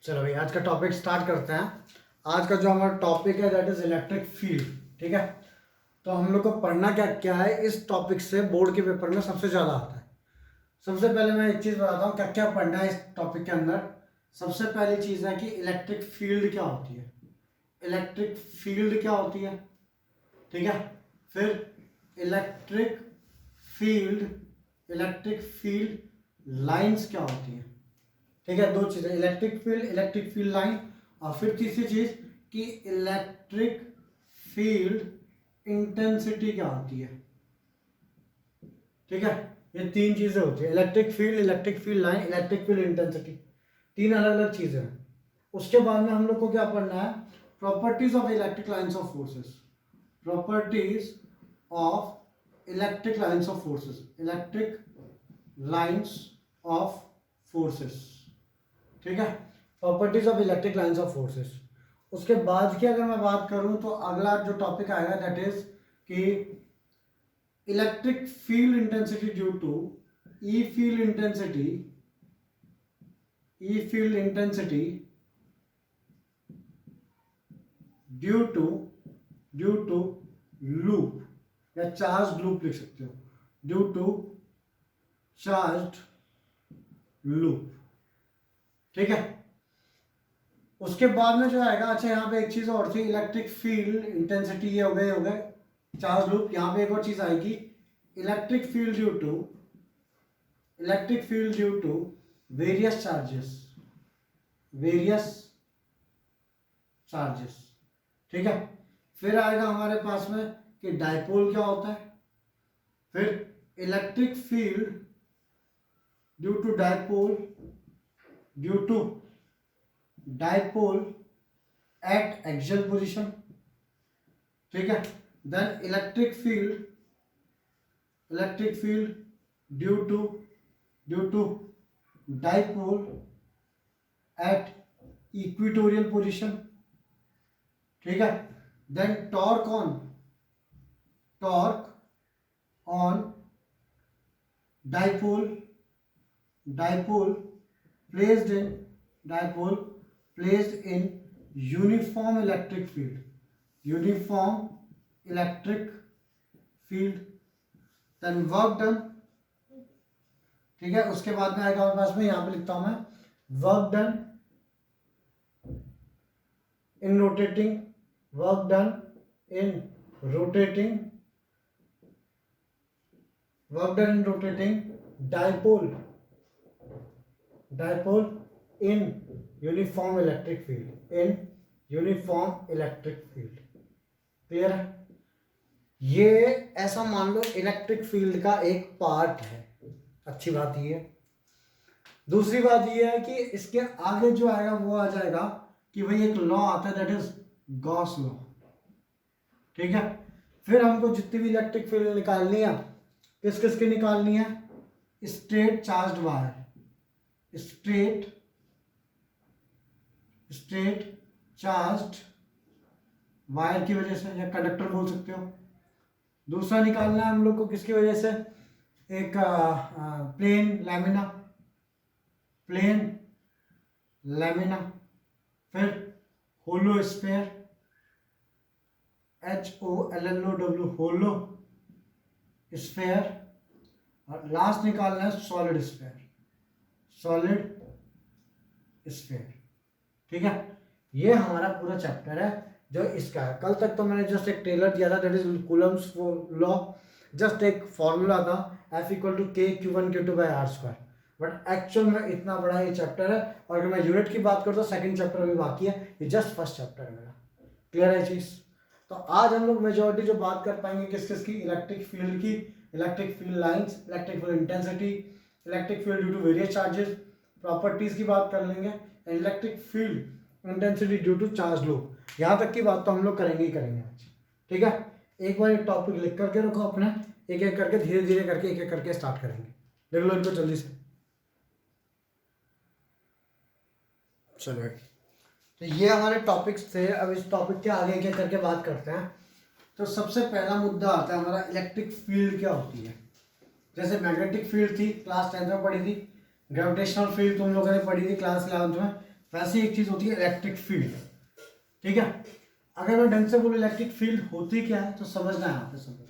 चलो भाई आज का टॉपिक स्टार्ट करते हैं। आज का जो हमारा टॉपिक है दैट इज इलेक्ट्रिक फील्ड। ठीक है, तो हम लोग को पढ़ना क्या क्या है इस टॉपिक से बोर्ड के पेपर में सबसे ज़्यादा आता है। सबसे पहले मैं एक चीज़ बताता हूँ क्या क्या पढ़ना है इस टॉपिक के अंदर। सबसे पहली चीज़ है कि इलेक्ट्रिक फील्ड क्या होती है। इलेक्ट्रिक फील्ड क्या होती है, ठीक है। फिर इलेक्ट्रिक इलेक्ट्रिक फील्ड लाइंस क्या होती है, ठीक है। दो चीजें, इलेक्ट्रिक फील्ड लाइन, और फिर तीसरी चीज कि इलेक्ट्रिक फील्ड इंटेंसिटी क्या होती है, ठीक है। ये तीन चीजें होती है, electric field line, electric field intensity, तीन अलग अलग चीजें हैं। उसके बाद में हम लोग को क्या पढ़ना है, properties of electric lines of forces. Properties of electric lines of forces, electric lines of forces, ठीक है। Properties of electric lines of forces. उसके बाद की अगर मैं बात करूं तो अगला जो टॉपिक आएगा दैट इज कि electric field intensity due to E field intensity due to loop, या चार्ज लूप लिख सकते हो, ड्यू टू चार्ज लूप, ठीक है। उसके बाद में जो आएगा, अच्छा यहाँ पे एक चीज और थी, इलेक्ट्रिक फील्ड इंटेंसिटी, ये हो गए चार्ज लूप। यहाँ पे एक और चीज आएगी, electric field due to various charges, ठीक है। फिर आएगा हमारे पास में कि डायपोल क्या होता है। फिर electric field due to dipole at axial position, ठीक है। Then electric field due to dipole at equatorial position, ठीक है। Then torque on dipole placed in uniform electric field, then work done, ठीक है। उसके बाद में आएगा हमारे पास में, यहाँ पे लिखता हूं मैं, work done in rotating dipole in uniform electric field, clear है। ये ऐसा मान लो इलेक्ट्रिक फील्ड का एक पार्ट है। अच्छी बात ये है। दूसरी बात ये है कि इसके आगे जो आएगा वो आ जाएगा कि भाई एक लॉ आता है दैट इज गॉस लॉ, ठीक है। फिर हमको जितनी भी इलेक्ट्रिक फील्ड निकालनी है, किस की निकालनी है, स्ट्रेट चार्ज्ड वायर की वजह से, या कंडक्टर बोल सकते हो। दूसरा निकालना है हम लोग को किसकी वजह से, एक प्लेन लैमिना, फिर hollow sphere, HOLLOW hollow sphere, और लास्ट निकालना है सॉलिड स्फीयर, ठीक है। ये हमारा पूरा चैप्टर है जो इसका है। कल तक तो मैंने जस्ट एक टेलर दिया था that is Coulomb's law, just एक फॉर्मूला था F=KQ1Q2/R², बट एक्चुअल में इतना बड़ा ये चैप्टर है। और अगर मैं यूनिट की बात करूँ तो सेकंड चैप्टर भी बाकी है, ये जस्ट फर्स्ट चैप्टर है मेरा, क्लियर है चीज। तो आज हम लोग मेजॉरिटी जो बात कर पाएंगे किस की, इलेक्ट्रिक फील्ड की, electric field lines, electric field intensity, electric field due to various charges, properties की बात कर लेंगे, electric field intensity due to charge loop. यहाँ तक की बात तो हम लोग करेंगे ही करेंगे आज, ठीक है। एक बार ये टॉपिक लिख करके रखो अपने, एक एक करके धीरे धीरे करके एक एक करके स्टार्ट करेंगे, देख लो इनको जल्दी से। चलो तो ये हमारे टॉपिक्स थे। अब इस टॉपिक के आगे एक एक करके बात करते हैं। तो सबसे पहला मुद्दा आता है हमारा, इलेक्ट्रिक फील्ड क्या होती है। जैसे मैग्नेटिक फील्ड थी, क्लास 10th में पढ़ी थी, ग्रेविटेशनल फील्ड तुम लोगों ने पढ़ी थी क्लास 11th में, वैसे एक चीज होती है इलेक्ट्रिक फील्ड। ठीक है, अगर मैं ढंग से बोलूँ इलेक्ट्रिक फील्ड होती क्या है तो समझना है यहाँ पे समझ।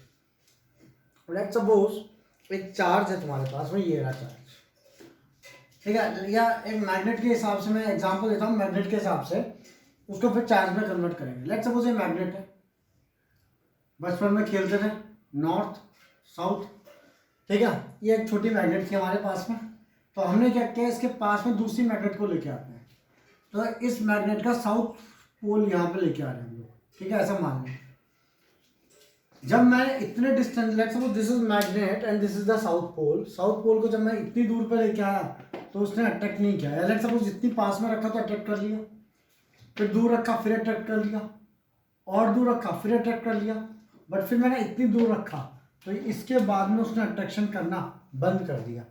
लेट्स सपोज एक चार्ज है तुम्हारे पास में, ये रहा चार्ज, ठीक है, या एक मैग्नेट के हिसाब से मैं एग्जांपल देता हूँ, मैग्नेट के हिसाब से उसको फिर चार्ज में कन्वर्ट करेंगे। लेट्स सपोज ये मैग्नेट है, बचपन में खेलते थे नॉर्थ साउथ, ठीक है, ये एक छोटी मैग्नेट थी हमारे पास में, तो हमने क्या किया, इसके पास में दूसरी मैग्नेट को लेके आते हैं, तो इस मैग्नेट का साउथ पोल यहाँ पे लेके आ रहे हैं हम लोग, ठीक है, ऐसा मान लें। जब मैं इतने distance, let's suppose this is magnet and this is the south pole, south pole को जब मैं इतनी दूर पे लेके आया तो उसने अट्रैक्ट नहीं किया। लेट्स सपोज जितनी पास में रखा तो अट्रैक्ट कर लिया, फिर दूर रखा फिर अट्रैक्ट कर लिया, और दूर रखा फिर अट्रैक्ट कर लिया, बट फिर मैंने इतनी दूर रखा तो इसके बाद में उसने अट्रैक्शन करना बंद कर दिया।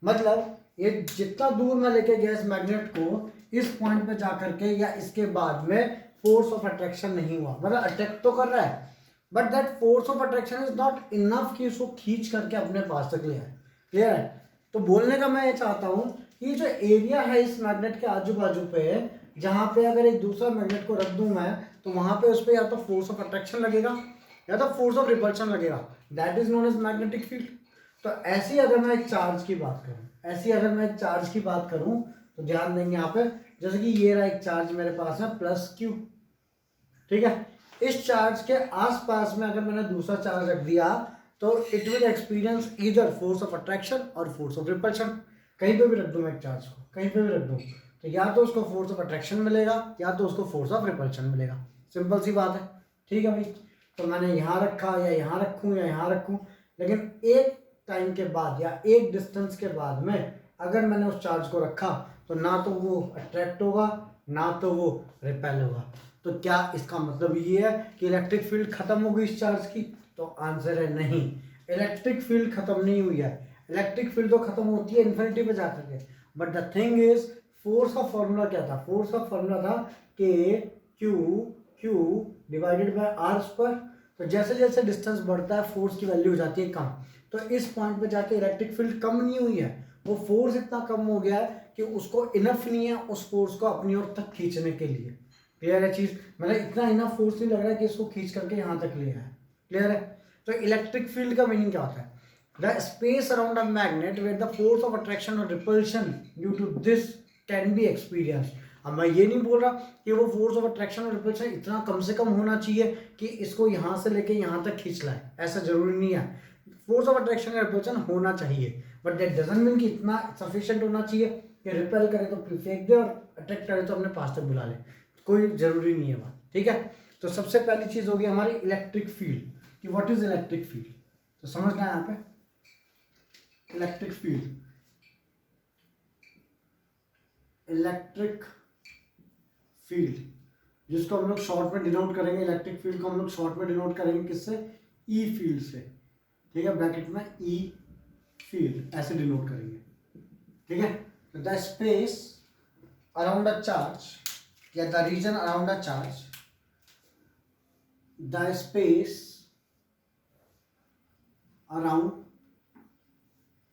मतलब ये जितना दूर मैं लेके गया इस मैग्नेट को, इस पॉइंट पे जा करके या इसके बाद में फोर्स ऑफ अट्रैक्शन नहीं हुआ, मतलब अट्रैक्ट तो कर रहा है but that force of attraction is not enough कि उसको खींच करके अपने पास तक ले आए। क्लियर है? तो बोलने का मैं ये चाहता हूँ कि जो एरिया है इस मैग्नेट के आजू बाजू पे, जहाँ पे अगर एक दूसरा मैग्नेट को रख दूं मैं, तो वहां पे उस पर या तो फोर्स ऑफ अट्रैक्शन लगेगा या तो फोर्स ऑफ रिपल्शन लगेगा, that is known as magnetic field. तो ऐसी अगर मैं एक चार्ज की बात करूँ, ऐसी अगर मैं एक चार्ज की बात करूँ तो ध्यान देंगे यहाँ पे, जैसे कि ये रहा एक चार्ज मेरे पास है प्लस क्यू, ठीक है, इस चार्ज के आसपास में अगर मैंने दूसरा चार्ज रख दिया तो it will experience either force of attraction और फोर्स ऑफ रिपल्शन। कहीं पे भी रख दूं मैं एक चार्ज को, कहीं पे भी रख दूं, तो या तो उसको फोर्स ऑफ अट्रैक्शन मिलेगा या तो उसको फोर्स ऑफ रिपल्शन मिलेगा। सिंपल सी बात है, ठीक है भाई। तो मैंने यहाँ रखा या यहाँ रखूँ या यहाँ रखूँ, लेकिन एक टाइम के बाद या एक डिस्टेंस के बाद में अगर मैंने उस चार्ज को रखा तो ना तो वो अट्रैक्ट होगा ना तो वो रिपेल होगा। तो क्या इसका मतलब ये है कि इलेक्ट्रिक फील्ड खत्म हो गई इस चार्ज की? तो आंसर है नहीं, इलेक्ट्रिक फील्ड खत्म नहीं हुई है। इलेक्ट्रिक फील्ड तो खत्म होती है इन्फिनिटी पे जाकर के, but the thing is force का फॉर्मूला क्या था? फोर्स का फॉर्मूला था K Q divided by are square. तो जैसे जैसे डिस्टेंस बढ़ता है फोर्स की वैल्यू हो जाती है कम, तो इस पॉइंट पे जाके इलेक्ट्रिक फील्ड कम नहीं हुई है, वो फोर्स इतना कम हो गया है कि उसको इनफ नहीं है उस फोर्स को अपनी ओर तक खींचने के लिए। क्लियर है चीज? मतलब इतना इनफ फोर्स नहीं लग रहा है कि इसको खींच करके यहाँ तक ले आए। क्लियर है? तो इलेक्ट्रिक फील्ड का मीनिंग क्या होता है? The space around a magnet where the force of attraction और repulsion due to this can be experience. अब मैं ये नहीं बोल रहा कि वो फोर्स ऑफ अट्रैक्शन और रिपल्शन इतना कम से कम होना चाहिए कि इसको यहाँ से लेके यहाँ तक खींच लाए, ऐसा जरूरी नहीं है। फोर्स ऑफ अट्रैक्शन और रिपल्शन होना चाहिए, बट दैट डजंट मीन कि इतना सफिशिएंट होना चाहिए कि रिपेल करे तो फेंक दे और अट्रैक्ट करे तो अपने पास तक बुला ले, कोई जरूरी नहीं है बात। ठीक है, तो सबसे पहली चीज होगी हमारी इलेक्ट्रिक फील्ड कि व्हाट इज इलेक्ट्रिक फील्ड। तो समझना है यहाँ पे इलेक्ट्रिक फील्ड, इलेक्ट्रिक फील्ड जिसको हम लोग शॉर्ट में डिनोट करेंगे, इलेक्ट्रिक फील्ड को हम लोग शॉर्ट में डिनोट करेंगे किससे? ई फील्ड से। ठीक है, ब्रैकेट में ई फील्ड ऐसे डिनोट करेंगे। ठीक है, तो the space around a charge या the region around a charge, the space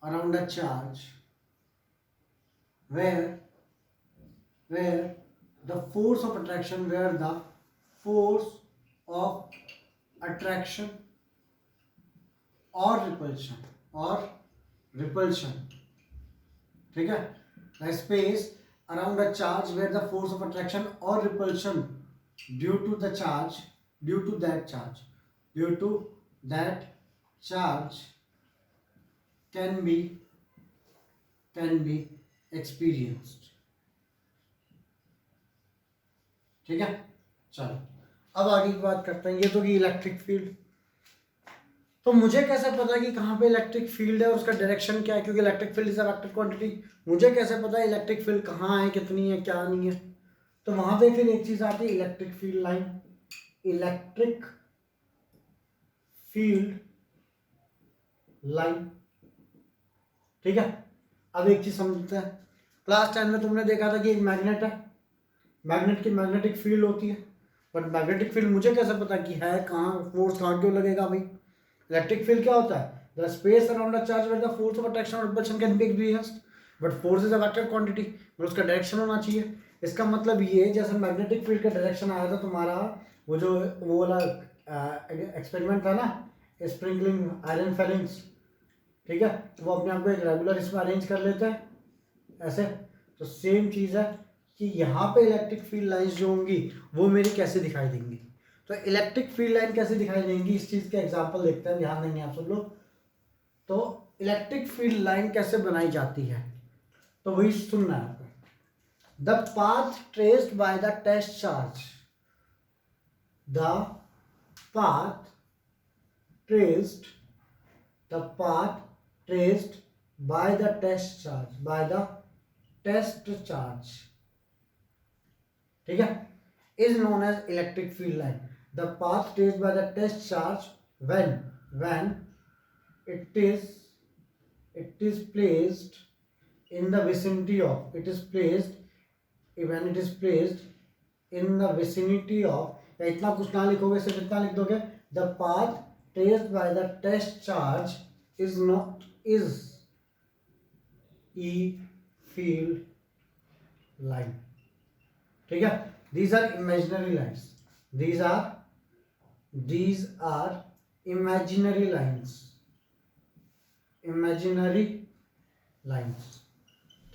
around a charge where the force of attraction, where the force of attraction or repulsion, ठीक है, the space around a charge where the force of attraction or repulsion due to that charge can be experienced। ठीक है, चलो अब आगे की बात करते हैं। ये तो कि इलेक्ट्रिक फील्ड, तो मुझे कैसे पता कि कहाँ पे इलेक्ट्रिक फील्ड है और उसका डायरेक्शन क्या है? क्योंकि electric field is a vector quantity, मुझे कैसे पता है इलेक्ट्रिक फील्ड कहाँ है, कितनी है, क्या नहीं है? तो वहां पे फिर एक चीज आती है electric field line, electric field line. ठीक है, अब एक चीज समझते हैं, क्लास 10 में तुमने देखा था कि एक मैग्नेट है, मैग्नेट की मैग्नेटिक फील्ड होती है, बट मैग्नेटिक फील्ड मुझे कैसे पता कि है कहाँ, फोर्स कहाँ क्यों लगेगा भाई? इलेक्ट्रिक फील्ड क्या होता है? The space around a charge where the force of attraction और repulsion can be experienced, but force is a vector quantity, मतलब उसका डायरेक्शन होना चाहिए। इसका मतलब ये, जैसे मैग्नेटिक फील्ड का डायरेक्शन आया था तुम्हारा, वो वाला एक्सपेरिमेंट था ना, स्प्रिंकलिंग आयरन फेलिंग्स, ठीक है, वो अपने आप को एक रेगुलर इसमें अरेंज कर लेते हैं ऐसे। तो सेम चीज़ है कि यहाँ पे इलेक्ट्रिक फील्ड लाइंस जो होंगी वो मेरी कैसे दिखाई देंगी। तो इलेक्ट्रिक फील्ड लाइन कैसे दिखाई देंगी, इस चीज़ के एग्जांपल देखते हैं, ध्यान देंगे आप सब लोग। तो इलेक्ट्रिक फील्ड लाइन कैसे बनाई जाती है, तो वही सुनना है आपको। The path traced by the test charge, the path traced, the path traced by the test charge, ठीक है, is known as electric field line. The path traced by the test charge when it is placed in the vicinity of, when it is placed in the vicinity of, या इतना कुछ ना लिखोगे, सिर्फ इतना लिख दोगे, the path traced by the test charge is E field line, ठीक है। These are imaginary lines, these are imaginary lines,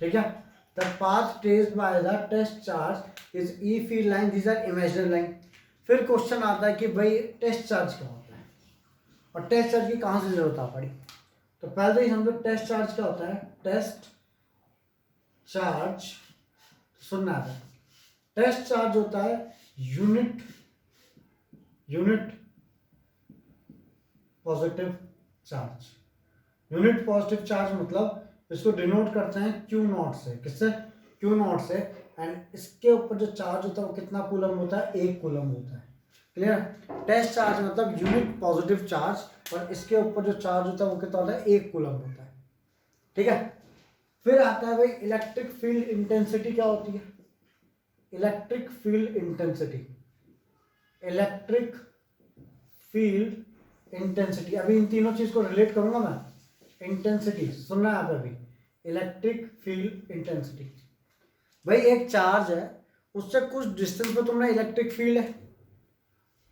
ठीक है। The path traced by the test charge is E field line, these are imaginary line। फिर question आता है कि भाई test charge क्या होता है और टेस्ट चार्ज की कहाँ से जरूरत आ पड़ी। तो पहले तो ये समझो टेस्ट चार्ज क्या होता है। टेस्ट चार्ज सुनना है, टेस्ट चार्ज होता है unit positive charge. Unit positive charge मतलब इसको डिनोट करते हैं क्यू नॉट से, किससे, क्यू नॉट से। एंड इसके ऊपर जो चार्ज होता है वो कितना कूलम होता है, 1 कूलम होता है। क्लियर। टेस्ट चार्ज मतलब यूनिट पॉजिटिव चार्ज और इसके ऊपर जो चार्ज होता है वो कितना होता है, 1 कूलम होता है, ठीक है। फिर आता है भाई इलेक्ट्रिक फील्ड इंटेंसिटी क्या होती है। इलेक्ट्रिक फील्ड इंटेंसिटी, अभी इन तीनों चीज को रिलेट करूंगा मैं। इंटेंसिटी सुनना है आप अभी, इलेक्ट्रिक फील्ड इंटेंसिटी। भाई एक चार्ज है, उससे कुछ डिस्टेंस पे तुमने इलेक्ट्रिक फील्ड है,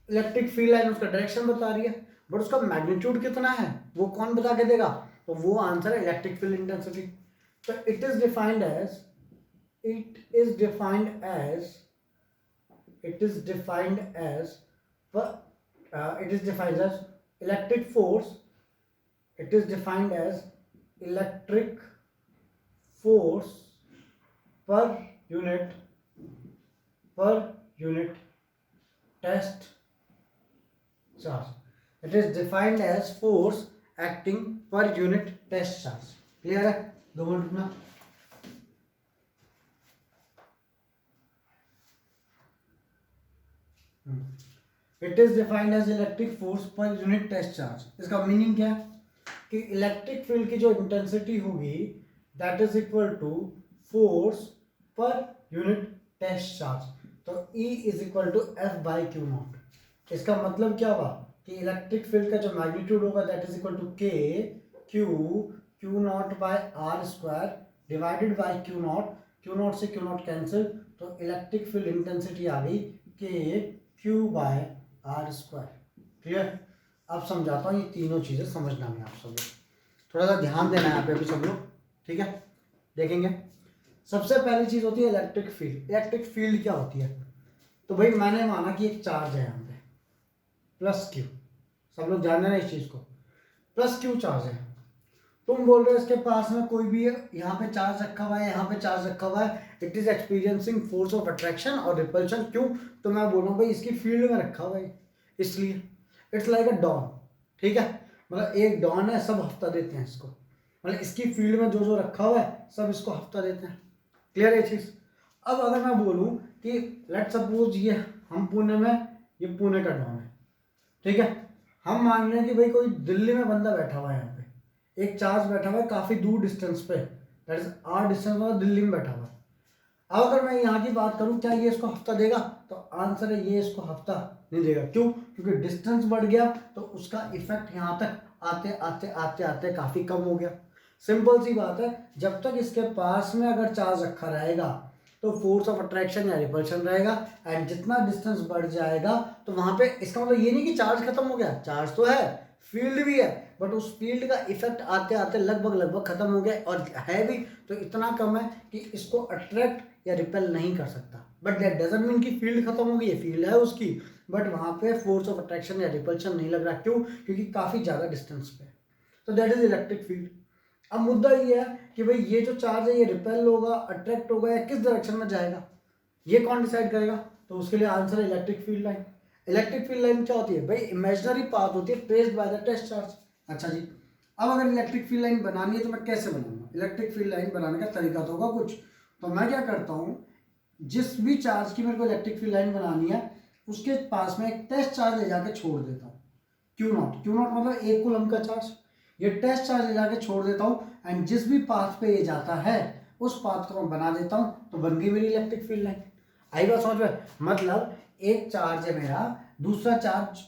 इलेक्ट्रिक फील्ड लाइन उसका डायरेक्शन बता रही है, बट उसका मैग्नीट्यूड कितना है वो कौन बता के देगा, तो वो आंसर है इलेक्ट्रिक फील्ड इंटेंसिटी। तो it is defined as electric force, it is defined as electric force per unit test charge. It is defined as force acting per unit test charge. Clear है, 2 minute रुकना। It is defined as electric force per unit test charge. इसका meaning क्या है कि electric field की जो intensity होगी that is equal to force per unit test charge. तो E is equal to F by q naught. इसका मतलब क्या हुआ कि इलेक्ट्रिक फील्ड का जो मैग्नीट्यूड होगा that is equal to K q naught by are square divided by q naught से क्यू नॉट कैंसिल, तो इलेक्ट्रिक फील्ड इंटेंसिटी आ गई K q by are square. Clear. अब समझाता हूँ, ये तीनों चीज़ें समझना है आप सब लोग, थोड़ा सा ध्यान देना है यहाँ पे अभी सब लोग, ठीक है। देखेंगे सबसे पहली चीज़ होती है इलेक्ट्रिक फील्ड। इलेक्ट्रिक फील्ड क्या होती है, तो भाई मैंने माना कि एक चार्ज है यहाँ पे प्लस क्यू, सब लोग जान रहे हैं इस चीज़ को, प्लस क्यू चार्ज है। तुम बोल रहे हो इसके पास में कोई भी यहाँ पे चार्ज रखा हुआ है, यहाँ पे चार्ज रखा हुआ है, it is experiencing force of attraction और रिपल्शन। क्यों, तो मैं बोल रहा हूँ भाई इसकी फील्ड में रखा हुआ है, इसलिए इट्स लाइक अ डॉन, ठीक है। मतलब एक डॉन है, सब हफ्ता देते हैं इसको, मतलब इसकी फील्ड में जो जो रखा हुआ है सब इसको हफ्ता देते हैं। क्लियर है चीज़। अब अगर मैं बोलूँ कि लेट सपोज ये हम पुणे में, ये पुणे का डॉन है, ठीक है। हम मान रहे हैं कि भाई कोई दिल्ली में बंदा बैठा हुआ है, यहाँ पे एक चार्ज बैठा हुआ है काफ़ी दूर डिस्टेंस पे, दैट इज आर डिस्टेंस में, दिल्ली में बैठा हुआ है। अब अगर मैं यहाँ की बात करूँ क्या ये इसको हफ्ता देगा, तो आंसर है ये इसको हफ्ता नहीं देगा। क्यों, क्योंकि डिस्टेंस बढ़ गया तो उसका इफेक्ट यहाँ तक आते आते आते आते काफ़ी कम हो गया। सिंपल सी बात है, जब तक इसके पास में अगर चार्ज रखा रहेगा तो फोर्स ऑफ अट्रैक्शन या रिपल्शन रहेगा। एंड जितना डिस्टेंस बढ़ जाएगा तो वहां पे इसका मतलब ये नहीं कि चार्ज खत्म हो गया, चार्ज तो है, फील्ड भी है, बट उस फील्ड का इफेक्ट आते आते लगभग खत्म हो गया, और है भी तो इतना कम है कि इसको अट्रैक्ट या रिपेल नहीं कर सकता। बट दैट डजंट मीन कि फील्ड खत्म हो गई है, फील्ड है उसकी, बट वहां पे फोर्स ऑफ अट्रैक्शन या रिपल्शन नहीं लग रहा। क्यों? क्योंकि काफी ज्यादा डिस्टेंस पे। तो दैट इज इलेक्ट्रिक फील्ड। अब मुद्दा ये है कि भाई ये जो चार्ज है ये रिपेल होगा, अट्रैक्ट होगा या किस डायरेक्शन में जाएगा, ये कौन डिसाइड करेगा? तो उसके लिए आंसर है electric field line. Electric field line क्या होती है भाई? इमेजिनरी पाथ होती है traced by the test charge. अच्छा जी, अब अगर इलेक्ट्रिक फील्ड लाइन बनानी है तो मैं कैसे बनाऊंगा? इलेक्ट्रिक फील्ड लाइन बनाने का तरीका तो होगा कुछ। तो मैं क्या करता हूँ, जिस भी चार्ज की मेरे को इलेक्ट्रिक फील्ड लाइन बनानी है उसके पास में एक टेस्ट चार्ज ले जाके छोड़ देता हूँ, क्यू नॉट। क्यू नॉट मतलब 1 कूलम का चार्ज। ये टेस्ट चार्ज ले जाके छोड़ देता हूँ, एंड जिस भी पाथ पे ये जाता है उस पाथ को मैं बना देता हूँ, तो बन गई मेरी इलेक्ट्रिक फील्ड लाइन। आई बात समझ में? मतलब एक चार्ज है मेरा, दूसरा चार्ज,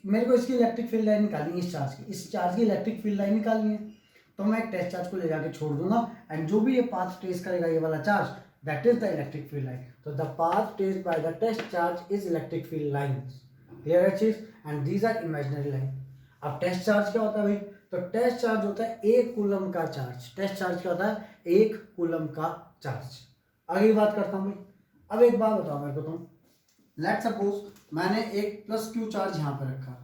मेरे को इसकी इलेक्ट्रिक फील्ड लाइन निकालनी है, इस चार्ज की इलेक्ट्रिक फील्ड लाइन निकालनी है। तो मैं एक टेस्ट चार्ज को ले जाके छोड़ दूंगा, एंड जो भी ये पाथ ट्रेस करेगा ये वाला charge, that is the electric field line. तो the path traced by the test charge is electric field lines. Clear है चीज? And these are imaginary line. अब टेस्ट चार्ज क्या होता है भाई? तो टेस्ट चार्ज होता है 1 कूलम का चार्ज। टेस्ट चार्ज क्या होता है? 1 कूलम का चार्ज। आगे बात करता हूँ भाई। अब एक बात बताओ मेरे को तुम, लेट सपोज मैंने एक प्लस क्यू चार्ज यहाँ पे रखा,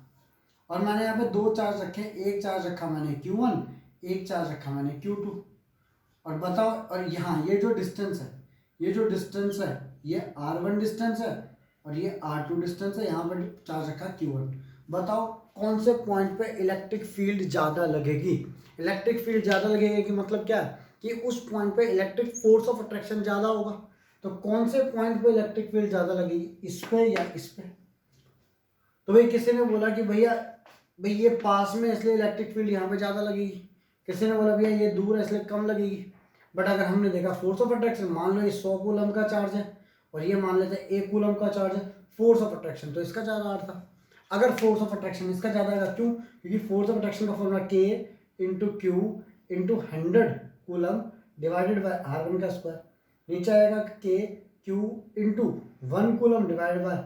और मैंने यहाँ पे 2 चार्ज रखे, एक चार्ज रखा मैंने Q1, एक चार्ज रखा मैंने Q2। और बताओ, और यहाँ ये जो डिस्टेंस है, ये जो डिस्टेंस है ये R1 डिस्टेंस है और ये R2 डिस्टेंस है, यहाँ पर चार्ज रखा Q1। बताओ कौन से पॉइंट पे इलेक्ट्रिक फील्ड ज़्यादा लगेगी? इलेक्ट्रिक फील्ड ज़्यादा लगेगी कि मतलब क्या है कि उस पॉइंट पे इलेक्ट्रिक फोर्स ऑफ अट्रैक्शन ज़्यादा होगा। तो कौन से पॉइंट पे इलेक्ट्रिक फील्ड ज़्यादा लगेगी, इस पे या इस पे? तो भाई किसी ने बोला कि भैया भाई ये पास में इसलिए इलेक्ट्रिक फील्ड यहाँ पे ज़्यादा लगेगी, किसी ने बोला भैया ये दूर है इसलिए कम लगेगी। बट अगर हमने देखा फोर्स ऑफ अट्रैक्शन, मान लो ये 100 कूलम का चार्ज है और ये मान लेते हैं 1 कूलम का चार्ज है, फोर्स ऑफ अट्रैक्शन तो इसका ज़्यादा आ रहा था। अगर फोर्स ऑफ अट्रैक्शन इसका ज़्यादा आएगा, क्यों? क्योंकि फोर्स ऑफ अट्रैक्शन का formula K into Q into 100 coulomb divided by R1 का स्क्वायर, नीचे आएगा K Q into 1 coulomb divided by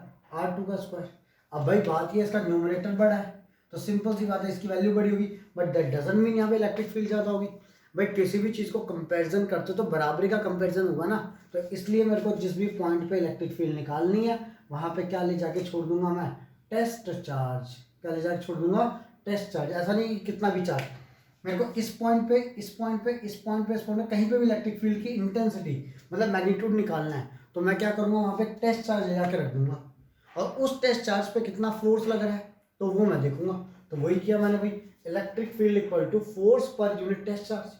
R2 का स्क्वायर। अब भाई बात ये इसका न्यूमरेटर बड़ा है तो सिंपल सी बात है इसकी वैल्यू बड़ी होगी, बट दैट डजंट मीन यहाँ पे इलेक्ट्रिक फील्ड ज़्यादा होगी। भाई किसी भी चीज़ को कंपैरिजन करते तो बराबरी का कंपैरिजन होगा ना, तो इसलिए मेरे को जिस भी पॉइंट पे इलेक्ट्रिक फील्ड निकालनी है वहाँ पे क्या ले जाके छोड़ दूंगा मैं? Test charge. क्या ले जाके छोड़ दूंगा? Test charge. ऐसा नहीं कितना भी चार्ज, मेरे को इस पॉइंट पे, इस पॉइंट पे, इस पॉइंट पे, इस पॉइंट पे, कहीं पे भी इलेक्ट्रिक फील्ड की इंटेंसिटी मतलब मैग्नीट्यूड निकालना है, तो मैं क्या करूँगा? वहाँ पे टेस्ट चार्ज ले जाके रख दूंगा, और उस टेस्ट चार्ज पे कितना फोर्स लग रहा है तो वो मैं देखूंगा। तो वही किया मैंने भाई, electric field equal to force per unit test charge.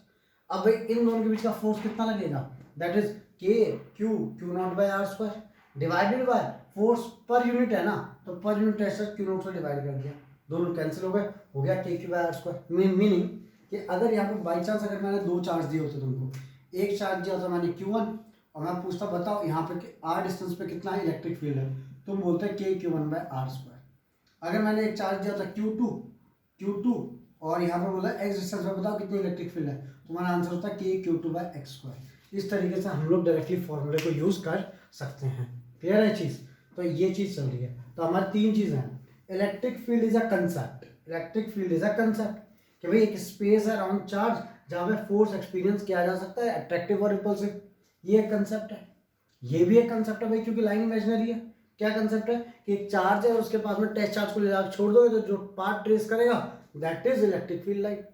अब भाई इन दोनों के बीच का फोर्स कितना लगेगा? That is Q naught by R square divided by force per unit है ना, तो per unit test charge Q naught से डिवाइड कर दिया, दोनों कैंसिल हो गए, हो गया KQ by R square. Meaning कि अगर यहाँ पे बाई चांस अगर मैंने 2 चार्ज दिए होते तुमको, एक चार्ज दिया होता मैंने Q1 और मैं पूछता बताओ यहाँ पे R डिस्टेंस पे कितना है इलेक्ट्रिक फील्ड है, तुम बोलते हैं KQ1 बाय R स्क्वायर। अगर मैंने एक चार्ज दिया था Q2 और यहाँ पर बोला x डिस्टेंस पे बताओ कितनी इलेक्ट्रिक फील्ड है, तुम्हारा आंसर होता है KQ2 बाय x स्क्वायर। इस तरीके से हम लोग डायरेक्टली फॉर्मूले को यूज कर सकते हैं। क्लियर है चीज? तो ये चीज चल रही है। तो हमारी 3 चीजें हैं। Electric field is a concept, electric field is a concept कि भाई एक स्पेस है अराउंड चार्ज जहाँ पे फोर्स एक्सपीरियंस किया जा सकता है, अट्रैक्टिव और रिपल्सिव, ये एक कंसेप्ट है। ये भी एक कंसेप्ट है भाई क्योंकि लाइन इमेजिनरी है। क्या कंसेप्ट है कि एक चार्ज है उसके पास में टेस्ट चार्ज को ले जाकर छोड़ दोगे तो जो पाथ ट्रेस करेगा that is electric field line.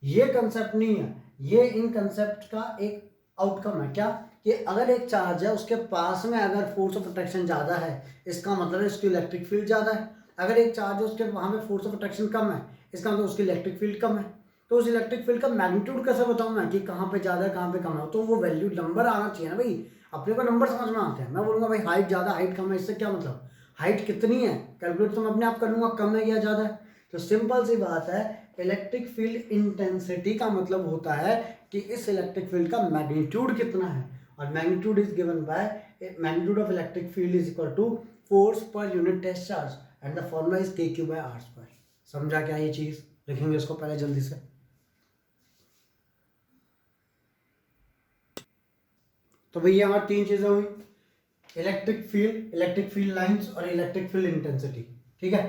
ये कंसेप्ट नहीं है, ये इन कंसेप्ट का एक आउटकम है। क्या कि अगर एक चार्ज है उसके पास में अगर फोर्स ऑफ अट्रैक्शन ज़्यादा है इसका मतलब है उसकी इलेक्ट्रिक फील्ड ज़्यादा है। अगर एक चार्ज है उसके वहाँ पे फोर्स ऑफ अट्रैक्शन कम है इसका मतलब उसकी इलेक्ट्रिक फील्ड कम है। तो उस इलेक्ट्रिक फील्ड का मैग्नीट्यूड कैसे बताऊँ मैं कि कहाँ पे ज़्यादा है कहाँ पे कम है? तो वो वैल्यू नंबर आना चाहिए ना भाई, अपने को नंबर समझ में आते हैं। मैं बोलूँगा भाई हाइट ज़्यादा हाइट कम है, इससे क्या मतलब? हाइट कितनी है कैलकुलेट तो मैं अपने आप कर लूँगा, कम है या ज़्यादा है। तो सिंपल सी बात है, इलेक्ट्रिक फील्ड इंटेंसिटी का मतलब होता है कि इस इलेक्ट्रिक फील्ड का मैग्नीट्यूड कितना है, और magnitude is given by magnitude of electric field is equal to force per unit test charge and the formula is KQ by R square. समझा क्या ये चीज? लिखेंगे इसको पहले जल्दी से। तो भैया हमारी तीन चीजें हुई, इलेक्ट्रिक फील्ड लाइंस और इलेक्ट्रिक फील्ड इंटेंसिटी। ठीक है,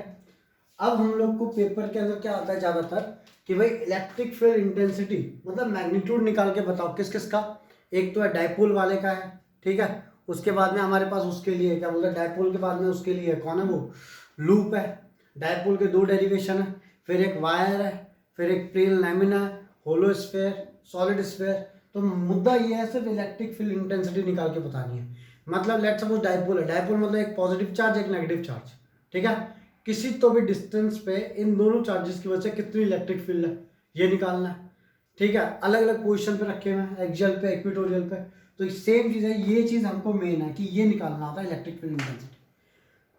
अब हम लोग को पेपर के अंदर क्या आता है ज्यादातर कि भाई इलेक्ट्रिक फील्ड इंटेंसिटी मतलब मैग्नीट्यूड निकाल के बताओ किस किस का। एक तो है डाइपोल वाले का है, ठीक है, उसके बाद में हमारे पास उसके लिए क्या बोलते हैं, डाइपोल के बाद में उसके लिए कौन है वो, लूप है। डाइपोल के दो डेरिवेशन है, फिर एक वायर है, फिर एक प्लेन लैमिना है, होलो स्फेयर, सॉलिड स्फेयर। तो मुद्दा ये है सिर्फ इलेक्ट्रिक फील्ड इंटेंसिटी निकाल के बतानी है। मतलब लेट्स सपोज डाइपोल है, डाइपोल मतलब एक पॉजिटिव चार्ज एक नेगेटिव चार्ज, ठीक है, किसी तो भी डिस्टेंस पे इन दोनों चार्जेस की वजह से कितनी इलेक्ट्रिक फील्ड है ये निकालना है। ठीक है, अलग अलग पोजीशन पे रखे हुए हैं, एक्सियल पे, इक्वेटोरियल पे। तो सेम चीज़ है, ये चीज़ हमको मेन है कि ये निकालना होता है इलेक्ट्रिक फील्ड इंटेंसिटी।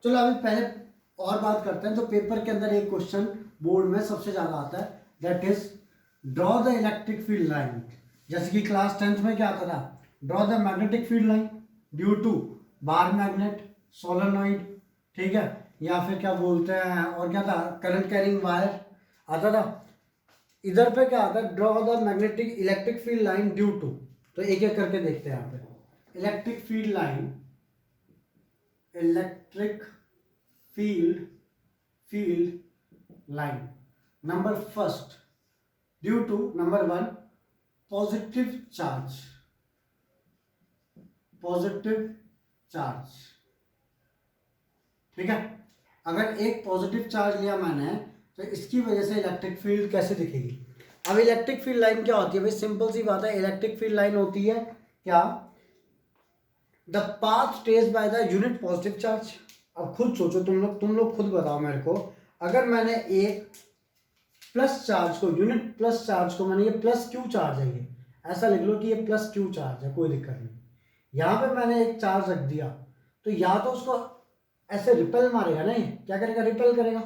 चलो अभी पहले और बात करते हैं। तो पेपर के अंदर एक क्वेश्चन बोर्ड में सबसे ज़्यादा आता है, that is draw the electric field line. जैसे कि क्लास 10th में क्या आता था, draw the magnetic field line due to bar magnet, solenoid, ठीक है, या फिर क्या बोलते हैं और क्या था, करंट कैरिंग वायर आता था। इधर पे क्या आता है, draw the magnetic electric field line due to. तो एक एक करके देखते हैं यहाँ पे। Electric field line, electric field line number first due to number one positive charge, ठीक है। अगर एक पॉजिटिव चार्ज लिया मैंने तो इसकी वजह से इलेक्ट्रिक फील्ड कैसे दिखेगी। अब इलेक्ट्रिक फील्ड लाइन क्या होती है भाई, सिंपल सी बात है, इलेक्ट्रिक फील्ड लाइन होती है क्या, the path traced by the unit positive charge. अब खुद सोचो, तुम लोग खुद बताओ मेरे को, अगर मैंने एक प्लस चार्ज को, यूनिट प्लस चार्ज को, मैंने ये प्लस क्यू चार्ज है, ये ऐसा लिख लो कि ये प्लस क्यू चार्ज है, कोई दिक्कत नहीं। यहाँ पे मैंने एक चार्ज रख दिया तो या तो उसको ऐसे रिपेल मारेगा ना, ये क्या करेगा, रिपेल करेगा।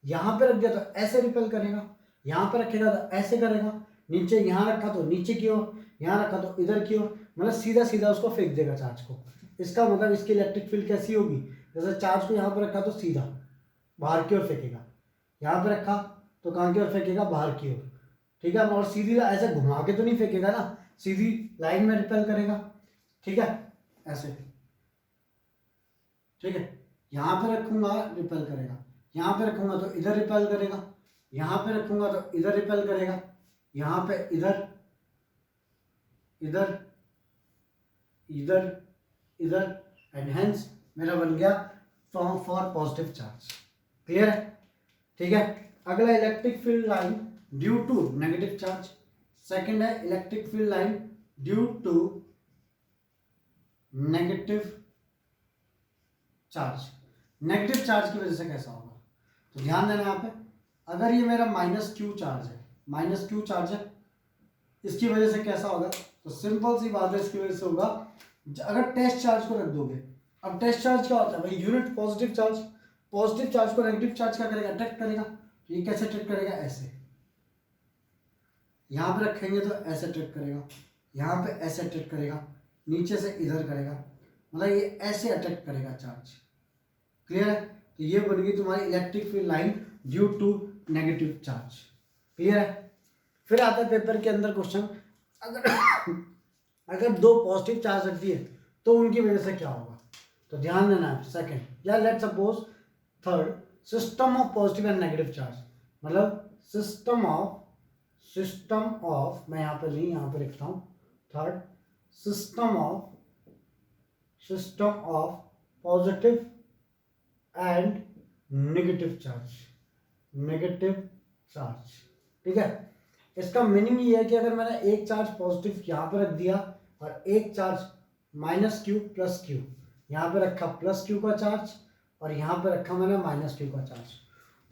यहाँ पे रख दिया तो ऐसे रिपेल करेगा, यहाँ पे रखेगा तो ऐसे करेगा, नीचे यहाँ रखा तो नीचे की ओर, यहाँ रखा तो इधर की ओर, मतलब सीधा सीधा उसको फेंक देगा चार्ज को। इसका मतलब इसकी इलेक्ट्रिक फील्ड कैसी होगी, जैसे चार्ज को यहाँ पर रखा तो सीधा बाहर की ओर फेंकेगा, यहाँ पे रखा तो कहाँ की ओर फेंकेगा, बाहर की ओर, ठीक है। और सीधी ऐसे घुमा के तो नहीं फेंकेगा ना, सीधी लाइन में रिपेल करेगा, ठीक है, ऐसे, ठीक है। यहाँ पे रखूंगा रिपेल करेगा, यहाँ पे रखूंगा तो इधर रिपेल करेगा, यहाँ पे रखूंगा तो इधर रिपेल करेगा, यहाँ पे इधर इधर इधर इधर, एंड हेंस मेरा बन गया form for positive charge. Clear है, ठीक है। अगला electric field line due to negative charge. Second है electric field line due to negative charge. Negative charge की वजह से कैसा होगा, तो ध्यान देना यहाँ पे, अगर ये मेरा माइनस क्यू चार्ज है, माइनस क्यू चार्ज है, इसकी वजह से कैसा होगा, तो सिंपल सी बात है, इसकी वजह से होगा अगर टेस्ट चार्ज को रख दोगे। अब टेस्ट चार्ज क्या होता है भाई, unit positive charge, positive charge को नेगेटिव चार्ज क्या करेगा, अट्रैक्ट करेगा। तो ये कैसे अट्रैक्ट करेगा, ऐसे, यहाँ पे रखेंगे तो ऐसे अट्रैक्ट करेगा, यहाँ पे ऐसे अट्रैक्ट करेगा, नीचे से इधर करेगा, मतलब ये ऐसे अट्रैक्ट करेगा चार्ज। क्लियर है, तो ये बन गई तुम्हारी electric field line due to negative charge. Clear है। फिर आता है पेपर के अंदर क्वेश्चन, अगर दो पॉजिटिव चार्ज रख दिए तो उनकी वजह से क्या होगा, तो ध्यान देना है। सेकंड या let's suppose third, system of positive and negative charge, मतलब सिस्टम ऑफ मैं यहाँ पे नहीं, यहाँ पे लिखता हूँ third, system of positive and negative charge, ठीक है। इसका मीनिंग ये है कि अगर मैंने एक चार्ज पॉजिटिव यहाँ पे रख दिया और एक charge minus Q plus Q, यहाँ पे रखा प्लस क्यू का चार्ज और यहाँ पे रखा मैंने माइनस क्यू का चार्ज,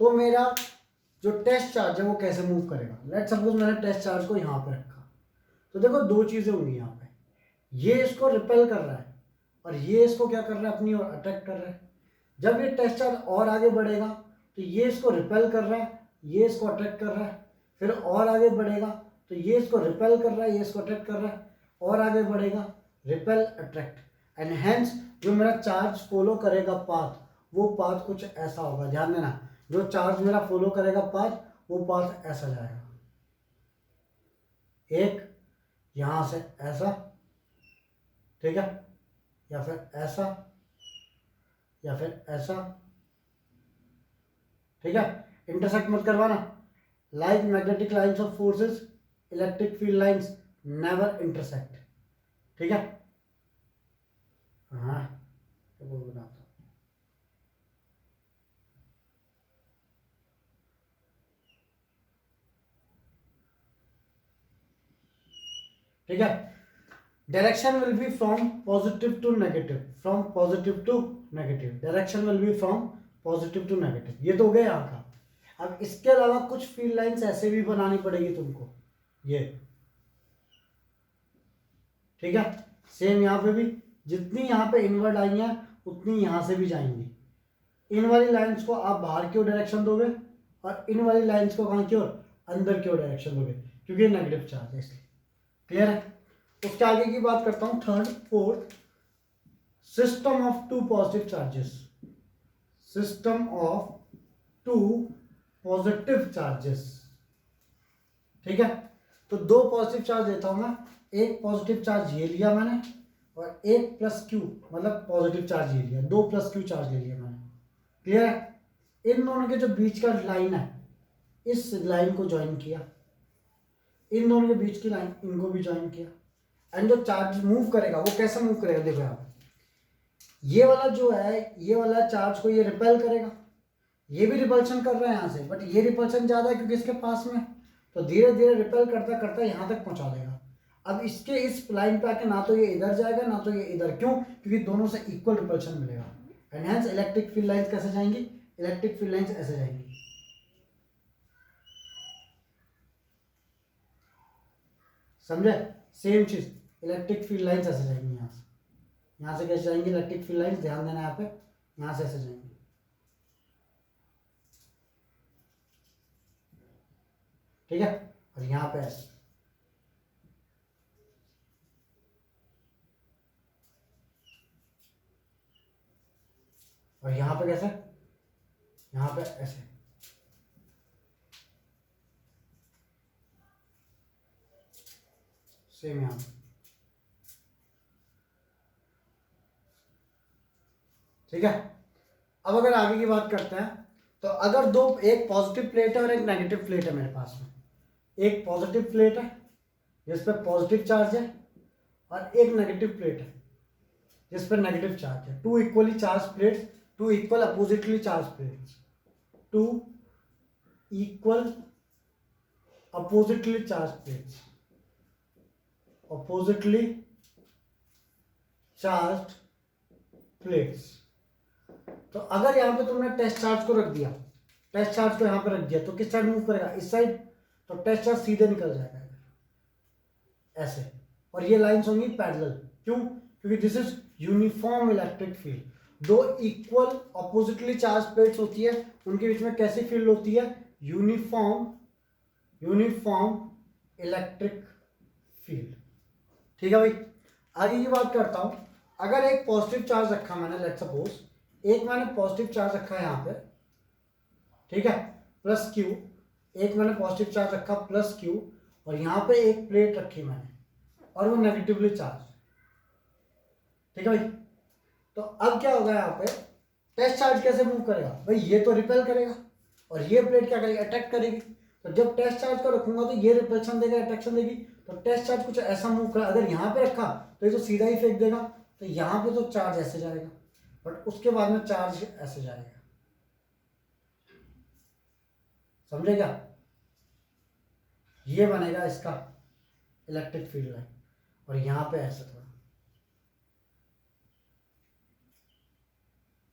तो मेरा जो टेस्ट चार्ज है वो कैसे मूव करेगा। लेट्स सपोज मैंने टेस्ट चार्ज को यहाँ पे रखा, तो देखो दो चीज़ें होंगी यहाँ पे, ये इसको रिपेल कर रहा है और ये इसको क्या कर रहा है, अपनी ओर अट्रैक्ट कर रहा है। जब ये टेस्ट चार्ज और आगे बढ़ेगा तो ये इसको रिपेल कर रहा है, ये इसको अट्रैक्ट कर रहा है, फिर और आगे बढ़ेगा तो ये इसको रिपेल कर रहा है, ये इसको अट्रैक्ट कर रहा है, और आगे बढ़ेगा, रिपेल अट्रैक्ट, एंड हेंस जो मेरा चार्ज फॉलो करेगा पाथ, वो पाथ कुछ ऐसा होगा। ध्यान देना, जो चार्ज मेरा फॉलो करेगा पाथ, वो पाथ ऐसा जाएगा, एक यहां से ऐसा, ठीक है, या फिर ऐसा, या फिर ऐसा, ठीक है। इंटरसेक्ट मत करवाना। Like magnetic lines of forces, electric field lines never intersect, ठीक है। हाँ, तो वो बनाता हूं। ठीक है, direction will be from positive to negative, from positive to negative, direction will be from positive to negative, ये तो हो गया यहाँ का। अब इसके अलावा कुछ फील्ड लाइंस ऐसे भी बनानी पड़ेगी तुमको, ये, ठीक है। सेम यहाँ पे भी जितनी यहाँ पे इनवर्ड आई हैं उतनी यहाँ से भी जाएंगी। इन वाली लाइंस को आप बाहर की ओर डायरेक्शन दोगे और इन वाली लाइंस को कहाँ की ओर, अंदर की ओर डायरेक्शन दोगे, क्योंकि नेगेटिव चार्ज है इसलिए। क्लियर है। उसके आगे की बात करता हूं, third fourth, system of two positive charges, system of two positive charges, ठीक है। तो दो पॉजिटिव चार्ज देता हूं मैं, एक पॉजिटिव चार्ज ये लिया मैंने और एक प्लस क्यू मतलब पॉजिटिव चार्ज ये लिया, दो प्लस क्यू चार्ज ले लिया मैंने। क्लियर है। इन दोनों के जो बीच का लाइन है, इस लाइन को ज्वाइन किया, इन दोनों के बीच की लाइन इनको भी ज्वाइन किया, एंड जो चार्ज मूव करेगा वो कैसे मूव करेगा, देखो आप, ये वाला जो है, ये वाला चार्ज को ये रिपेल करेगा, ये भी रिपल्शन कर रहा है यहाँ से, बट ये रिपल्शन ज़्यादा है क्योंकि इसके पास में, तो धीरे धीरे रिपेल करता करता यहाँ तक पहुँचा देगा। अब इसके इस लाइन पे आके ना तो ये इधर जाएगा ना तो ये इधर, क्यों, क्योंकि दोनों से इक्वल रिपल्शन मिलेगा। And hence electric field lines कैसे जाएंगी, इलेक्ट्रिक फील्ड लाइंस ऐसे जाएंगी, समझे। सेम चीज, इलेक्ट्रिक फील्ड लाइंस ऐसे जाएंगी यहाँ से कैसे जाएंगी इलेक्ट्रिक फील्ड लाइंस, ध्यान देना यहाँ पे, यहाँ से ऐसे जाएंगी, ठीक है। और यहाँ पे ऐसे, और यहाँ पे कैसे, यहाँ पे ऐसे, सेम यहाँ पे, ठीक है। अब अगर आगे की बात करते हैं, तो अगर दो, एक पॉजिटिव प्लेट है और एक नेगेटिव प्लेट है मेरे पास में, एक पॉजिटिव प्लेट है जिस पर पॉजिटिव चार्ज है और एक नेगेटिव प्लेट है जिस पर नेगेटिव चार्ज है, two equally charge plates, two equal oppositely charge plates, two equal oppositely charge plates, oppositely charge plates. तो अगर यहाँ पे तुमने टेस्ट चार्ज को रख दिया, टेस्ट चार्ज को यहाँ पे रख दिया, तो किस साइड मूव करेगा, इस साइड, तो टेस्ट चार्ज सीधे निकल जाएगा ऐसे, और ये लाइंस होंगी पैरेलल, क्यों, क्योंकि this is uniform electric field. दो इक्वल अपोजिटली चार्ज प्लेट्स होती है, उनके बीच में कैसी फील्ड होती है, यूनिफॉर्म इलेक्ट्रिक फील्ड, ठीक है भाई। आगे की बात करता हूं, अगर एक पॉजिटिव चार्ज रखा मैंने, लेट्स सपोज एक मैंने पॉजिटिव चार्ज रखा है यहाँ पे, ठीक है, प्लस क्यू, एक मैंने पॉजिटिव चार्ज रखा प्लस क्यू, और यहाँ पे एक प्लेट रखी मैंने और वो नेगेटिवली चार्ज, ठीक है भाई। तो अब क्या होगा यहाँ पे, टेस्ट चार्ज कैसे मूव करेगा भाई, ये तो रिपेल करेगा और ये प्लेट क्या करेगी, अट्रैक्ट करेगी। तो जब टेस्ट चार्ज को रखूंगा तो ये रिपल्शन देगा, अट्रैक्शन देगी, तो टेस्ट चार्ज कुछ ऐसा मूव करा, अगर यहाँ पे रखा तो ये तो सीधा ही फेंक देगा, तो यहाँ पे तो चार्ज ऐसे जाएगा, बट उसके बाद में चार्ज ऐसे जाएगा, समझे क्या, ये बनेगा इसका इलेक्ट्रिक फील्ड लाइन, और यहाँ पे ऐसे थोड़ा,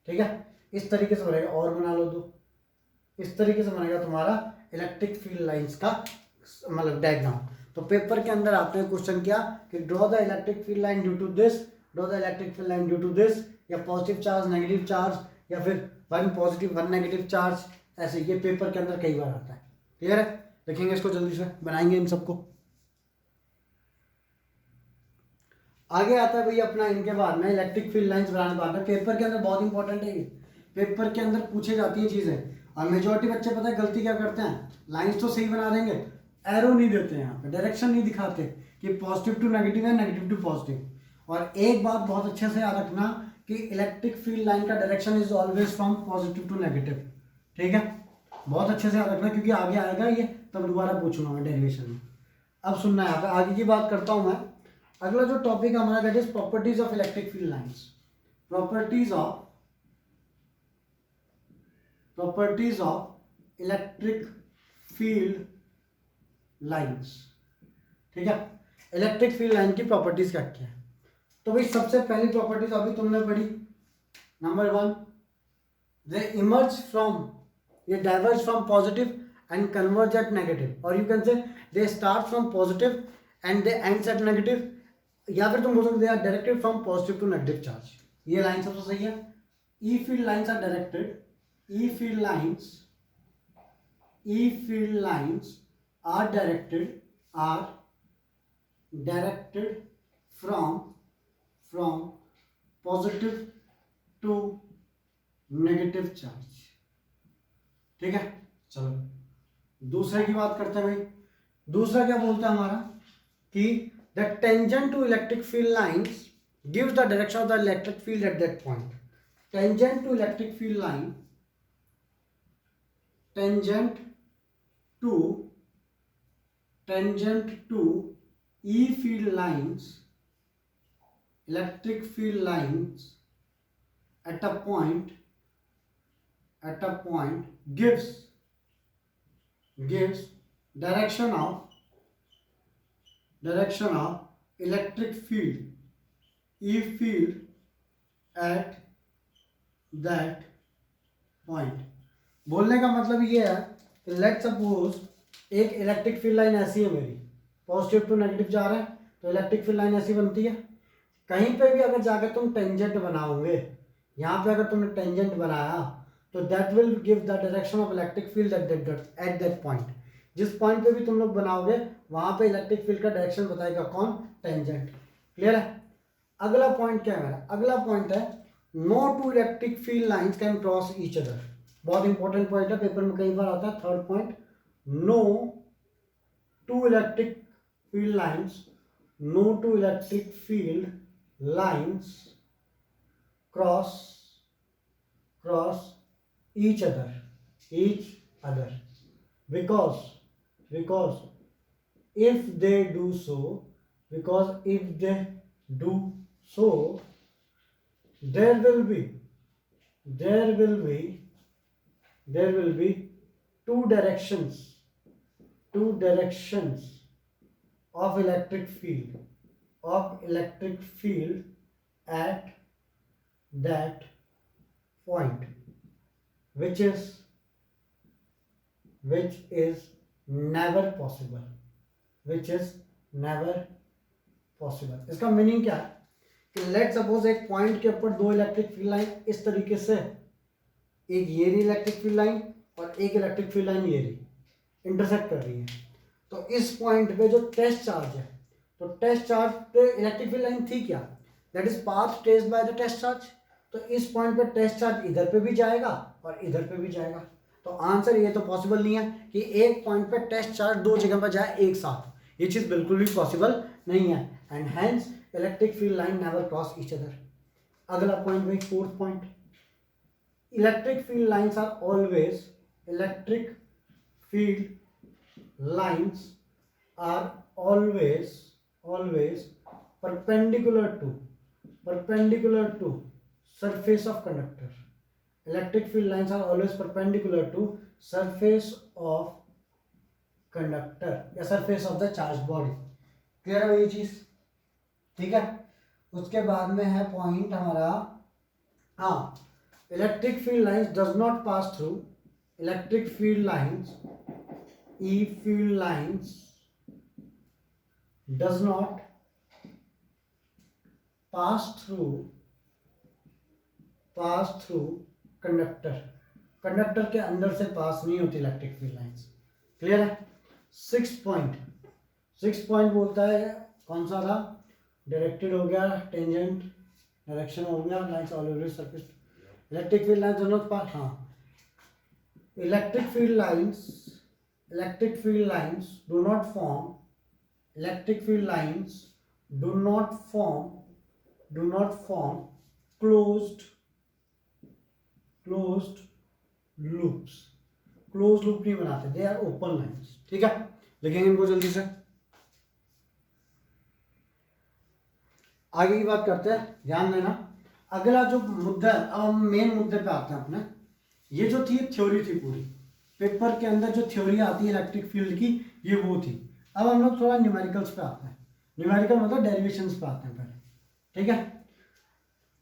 ठीक है, इस तरीके से बनेगा। और बना लो दो, इस तरीके से बनेगा तुम्हारा इलेक्ट्रिक फील्ड लाइंस का मतलब डायग्राम। तो पेपर के अंदर आपने क्वेश्चन किया कि draw the electric field line due to this, draw the electric field line due to this, या पॉजिटिव चार्ज नेगेटिव चार्ज, या फिर one positive one negative charge, ऐसे ये पेपर के अंदर कई बार आता है। क्लियर है, देखेंगे इसको जल्दी से, बनाएंगे इन सबको। आगे आता है भैया अपना इनके बाद में इलेक्ट्रिक फील्ड लाइंस बनाने बाद में, पेपर के अंदर बहुत इंपॉर्टेंट है ये, पेपर के अंदर पूछे जाती है चीजें, और मेजोरिटी बच्चे पता है गलती क्या करते हैं, लाइंस तो सही बना देंगे, एरो नहीं देते हैं यहाँ पे, डायरेक्शन नहीं दिखाते कि पॉजिटिव टू नेगेटिव है, नेगेटिव टू पॉजिटिव, और एक बात बहुत अच्छे से याद रखना कि इलेक्ट्रिक फील्ड लाइन का direction is always from positive to negative, ठीक है, बहुत अच्छे से याद रखना क्योंकि आगे आएगा ये, तब दोबारा पूछूंगा मैं डेरिवेशन में। अब सुनना है, आगे की बात करता हूं मैं। अगला जो टॉपिक हमारा that is properties of electric field lines. Properties of electric field lines, ठीक है। इलेक्ट्रिक फील्ड लाइन की प्रॉपर्टीज क्या क्या है? तो भाई सबसे पहली प्रॉपर्टीज अभी तुमने पढ़ी, नंबर 1, दे इमर्ज फ्रॉम, ये diverge from positive and converge at negative, और you can say they start from positive and they ends at negative, या फिर तुम बोल सकते they are directed from positive to negative charge. ये line सबसे सही है। E field lines are directed, E field lines are directed from positive to negative charge, ठीक है। चलो दूसरे की बात करते हैं भाई। दूसरा क्या बोलता है हमारा कि the tangent to electric field lines gives the direction of the electric field at that point. Tangent to electric field line, tangent to E field lines, electric field lines at a point gives direction of electric field E field at that point। बोलने का मतलब ये है कि let suppose एक electric field line ऐसी है मेरी, पॉजिटिव टू नेगेटिव जा रहा है, तो इलेक्ट्रिक फील्ड लाइन ऐसी बनती है। कहीं पे भी अगर जाकर तुम टेंजेंट बनाओगे, यहाँ पे अगर तुमने टेंजेंट बनाया तो that will give the direction of electric field at that point. जिस पॉइंट पे भी तुम लोग बनाओगे वहां पे इलेक्ट्रिक फील्ड का डायरेक्शन बताएगा कौन? टेंजेंट। क्लियर है? अगला पॉइंट क्या है मेरा? अगला पॉइंट है no two electric field lines can cross each other. बहुत इंपॉर्टेंट पॉइंट है, पेपर में कई बार आता है। Third point, no two electric field lines cross each other because if they do so there will be two directions of electric field at that point, which is never possible, इसका meaning क्या है कि let suppose एक point के ऊपर दो electric field line इस तरीके से, एक ये रही इलेक्ट्रिक फील्ड लाइन और एक इलेक्ट्रिक फील्ड लाइन ये रही, इंटरसेक्ट कर रही है। तो इस पॉइंट पे जो टेस्ट चार्ज है, तो टेस्ट चार्ज पे इलेक्ट्रिक फील्ड लाइन थी क्या? That is path traced by the test charge. तो इस पॉइंट पे टेस्ट चार्ज इधर पे भी जाएगा और इधर पे भी जाएगा। तो आंसर ये तो पॉसिबल नहीं है कि एक पॉइंट पे टेस्ट चार्ज दो जगह पर जाए एक साथ, ये चीज बिल्कुल भी पॉसिबल नहीं है, and hence electric field line never cross each other. अगला पॉइंट भाई, fourth point, electric field lines are always perpendicular to surface of conductor. Electric field lines are always perpendicular to surface of conductor या surface of the charged body। Clear है ये चीज? ठीक है। उसके बाद में है पॉइंट हमारा, हाँ, electric field lines does not pass through, electric field lines, E field lines does not pass through conductor के अंदर से पास नहीं होती इलेक्ट्रिक फील्ड लाइंस। क्लियर है? सिक्स पॉइंट बोलता है कौन सा था? डायरेक्टेड हो गया, टेंजेंट डायरेक्शन हो गया, lines always surface, electric field lines दोनों पास। हाँ, electric field lines do not form do not form closed loops, close loop नहीं बनाते, दे आर ओपन लाइन्स। ठीक है, लिखेंगे इनको जल्दी से। आगे की बात करते हैं, ध्यान देना। अगला जो मुद्दा है, अब हम मेन मुद्दे पे आते हैं अपने। ये जो थी थ्योरी थी पूरी, पेपर के अंदर जो थ्योरी आती है इलेक्ट्रिक फील्ड की, ये वो थी। अब हम लोग थोड़ा न्यूमेरिकल्स पे आते हैं। न्यूमेरिकल मतलब डेरिवेशंस पे आते हैं पहले। ठीक है,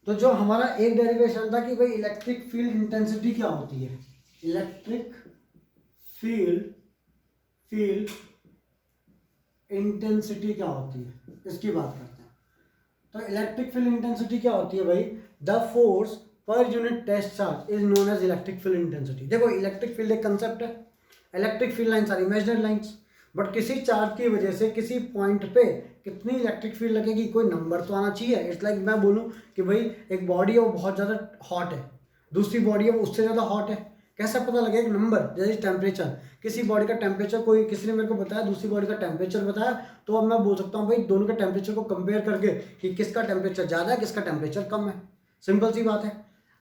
तो जो हमारा एक डेरिवेशन था कि भाई इलेक्ट्रिक फील्ड इंटेंसिटी क्या होती है, इलेक्ट्रिक फील्ड इंटेंसिटी क्या होती है, इसकी बात करते हैं। तो इलेक्ट्रिक फील्ड इंटेंसिटी क्या होती है भाई, the force per unit test charge is known as electric field intensity. देखो इलेक्ट्रिक फील्ड एक कंसेप्ट है, electric field lines are imaginary lines, but किसी चार्ज की वजह से किसी पॉइंट पे कितनी इलेक्ट्रिक फील्ड लगेगी, कोई नंबर तो आना चाहिए। इट्स लाइक मैं बोलूँ कि भाई एक बॉडी है वो बहुत ज़्यादा हॉट है, दूसरी बॉडी है वो उससे ज़्यादा हॉट है, कैसा पता लगेगा, एक नंबर, जैसे टेम्परेचर। किसी बॉडी का टेम्परेचर कोई किसी ने मेरे को बताया, दूसरी बॉडी का टेम्परेचर बताया, तो अब मैं बोल सकता हूँ भाई दोनों के टेम्परेचर को कंपेयर करके कि किसका टेम्परेचर ज़्यादा है किसका टेम्परेचर कम है। सिंपल सी बात है।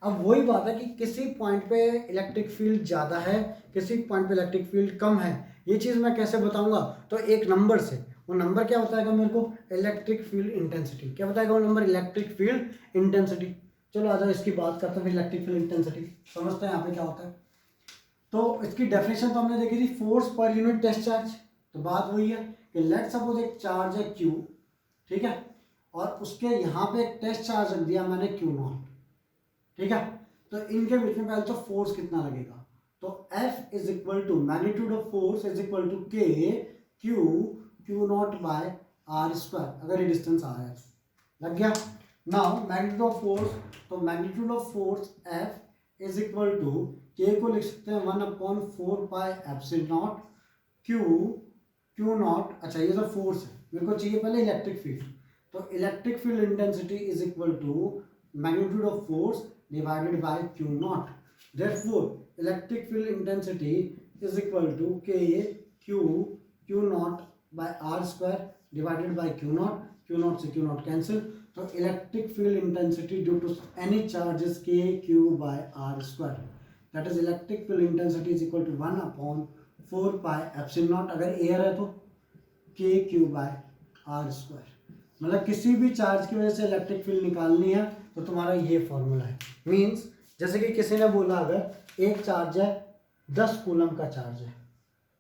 अब वही बात है कि किसी पॉइंट पे इलेक्ट्रिक फील्ड ज़्यादा है, किसी पॉइंट पे इलेक्ट्रिक फील्ड कम है, ये चीज़ मैं कैसे बताऊंगा, तो एक नंबर से। वो नंबर क्या बताएगा मेरे को, इलेक्ट्रिक फील्ड इंटेंसिटी। क्या बताएगा वो नंबर, इलेक्ट्रिक फील्ड इंटेंसिटी। चलो आ जाओ इसकी बात करते हैं, इलेक्ट्रिक फील्ड इंटेंसिटी समझते हैं यहाँ पे क्या होता है। तो इसकी डेफिनेशन तो हमने देखी थी, force per unit test charge. तो बात वही है कि लेट सपोज एक चार्ज है Q, ठीक है, और उसके यहाँ पे एक टेस्ट चार्ज रख दिया मैंने Q0, ठीक है। तो इनके बीच में पहले तो फोर्स कितना लगेगा, तो F is equal to magnitude of force is equal to K Q0 by R square, अगर ये डिस्टेंस आ रहा है लग गया। नाउ मैग्नीट्यूड ऑफ फोर्स, तो magnitude of force F is equal to K को लिख सकते हैं 1/4 पाई एप्सिलॉन नॉट Q0। अच्छा ये जो फोर्स है, मेरे को चाहिए पहले इलेक्ट्रिक फील्ड, तो electric field intensity is equal to magnitude of force divided by Q0. Therefore, electric field intensity is equal to K Q0 by R square divided by Q0. Q0 से Q0 cancel. तो electric field intensity due to any charge is K Q by R square. That is electric field intensity is equal to 1/4 pi epsilon naught. अगर air है तो K Q by R square. मतलब किसी भी charge की वजह से electric field निकालनी है तो तुम्हारा ये फॉर्मूला है। मींस जैसे कि किसी ने बोला अगर एक चार्ज है 10 कूलम का चार्ज है,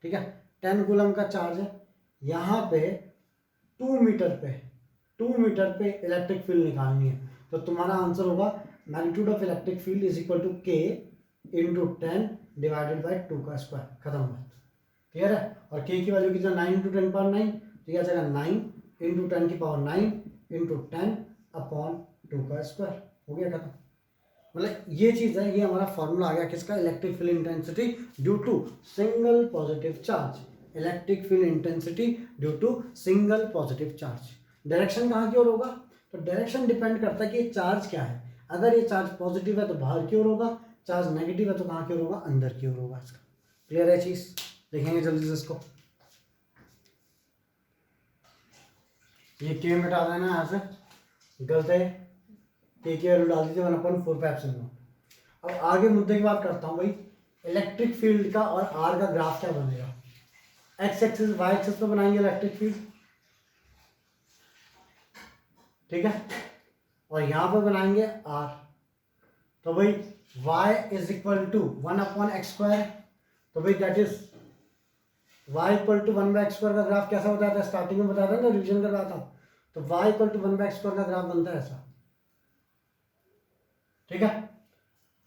ठीक है, 10 कूलम का चार्ज है, यहाँ पे 2 मीटर पे इलेक्ट्रिक फील्ड निकालनी है, तो तुम्हारा आंसर होगा magnitude of electric field is equal to K into 10 divided by 2 का स्क्वायर। खत्म बात, क्लियर है। और K की वैल्यू कितना, 9 इंटू 10 पावर 9, तो यह जाएगा 9 इंटू 10 की पावर 9 इंटू 10 अपॉन 2 का स्क्वायर, हो गया खत्म। मतलब ये चीज है, ये हमारा फॉर्मूला आ गया किसका, electric field intensity due to single positive charge. Electric field intensity due to single positive charge. Direction कहाँ की ओर होगा, तो डायरेक्शन डिपेंड करता है कि ये चार्ज क्या है। अगर ये चार्ज पॉजिटिव है तो बाहर की ओर होगा, चार्ज नेगेटिव है तो कहाँ की ओर होगा, अंदर की ओर होगा। इसका क्लियर है चीज, देखेंगे जल्दी से इसको। ये के मिटा देना यहाँ से, गलत है, के की वैल्यू डाल दीजिए 1/4 पाई एप्सिलॉन नॉट। अब आगे मुद्दे की बात करता हूँ भाई, इलेक्ट्रिक फील्ड का और आर का ग्राफ क्या बनेगा। एक्स एक्सिस वाई एक्सिस पे बनाएंगे इलेक्ट्रिक फील्ड, ठीक है, और यहाँ पे बनाएंगे आर। तो भाई y is equal to 1/x², तो भाई that is y equal to 1/x² का ग्राफ कैसा बताया था, स्टार्टिंग में बताया था ना, रिविजन कर रहा था। तो y इक्वल टू 1/x² का ग्राफ बनता है ऐसा, ठीक है।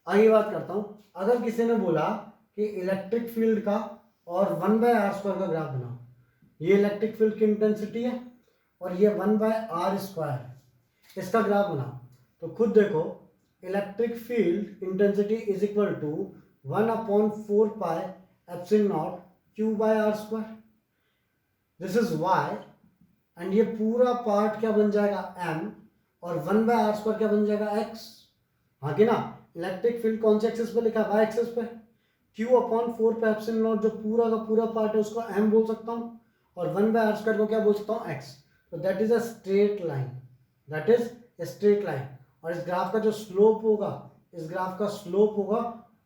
आगे बात करता हूं, अगर किसी ने बोला कि इलेक्ट्रिक फील्ड का और 1/r² का ग्राफ बनाओ, ये इलेक्ट्रिक फील्ड की इंटेंसिटी है और ये 1/r², इसका ग्राफ बनाओ, तो खुद देखो electric field intensity is equal to 1/4 pi epsilon naught Q/r², this is y, and ये पूरा पार्ट क्या बन जाएगा m, और 1/r² क्या बन जाएगा x। हाँ कि ना, इलेक्ट्रिक फील्ड कौन से एक्सिस पे लिखा है, वाई एक्सिस पे। Q/4 पे एप्सिलॉन नॉट जो पूरा का पूरा पार्ट है उसको m बोल सकता हूँ, और 1/r² को क्या बोल सकता हूँ, x। तो that is a straight line, that is straight line, और इस ग्राफ का जो स्लोप होगा, इस ग्राफ का स्लोप होगा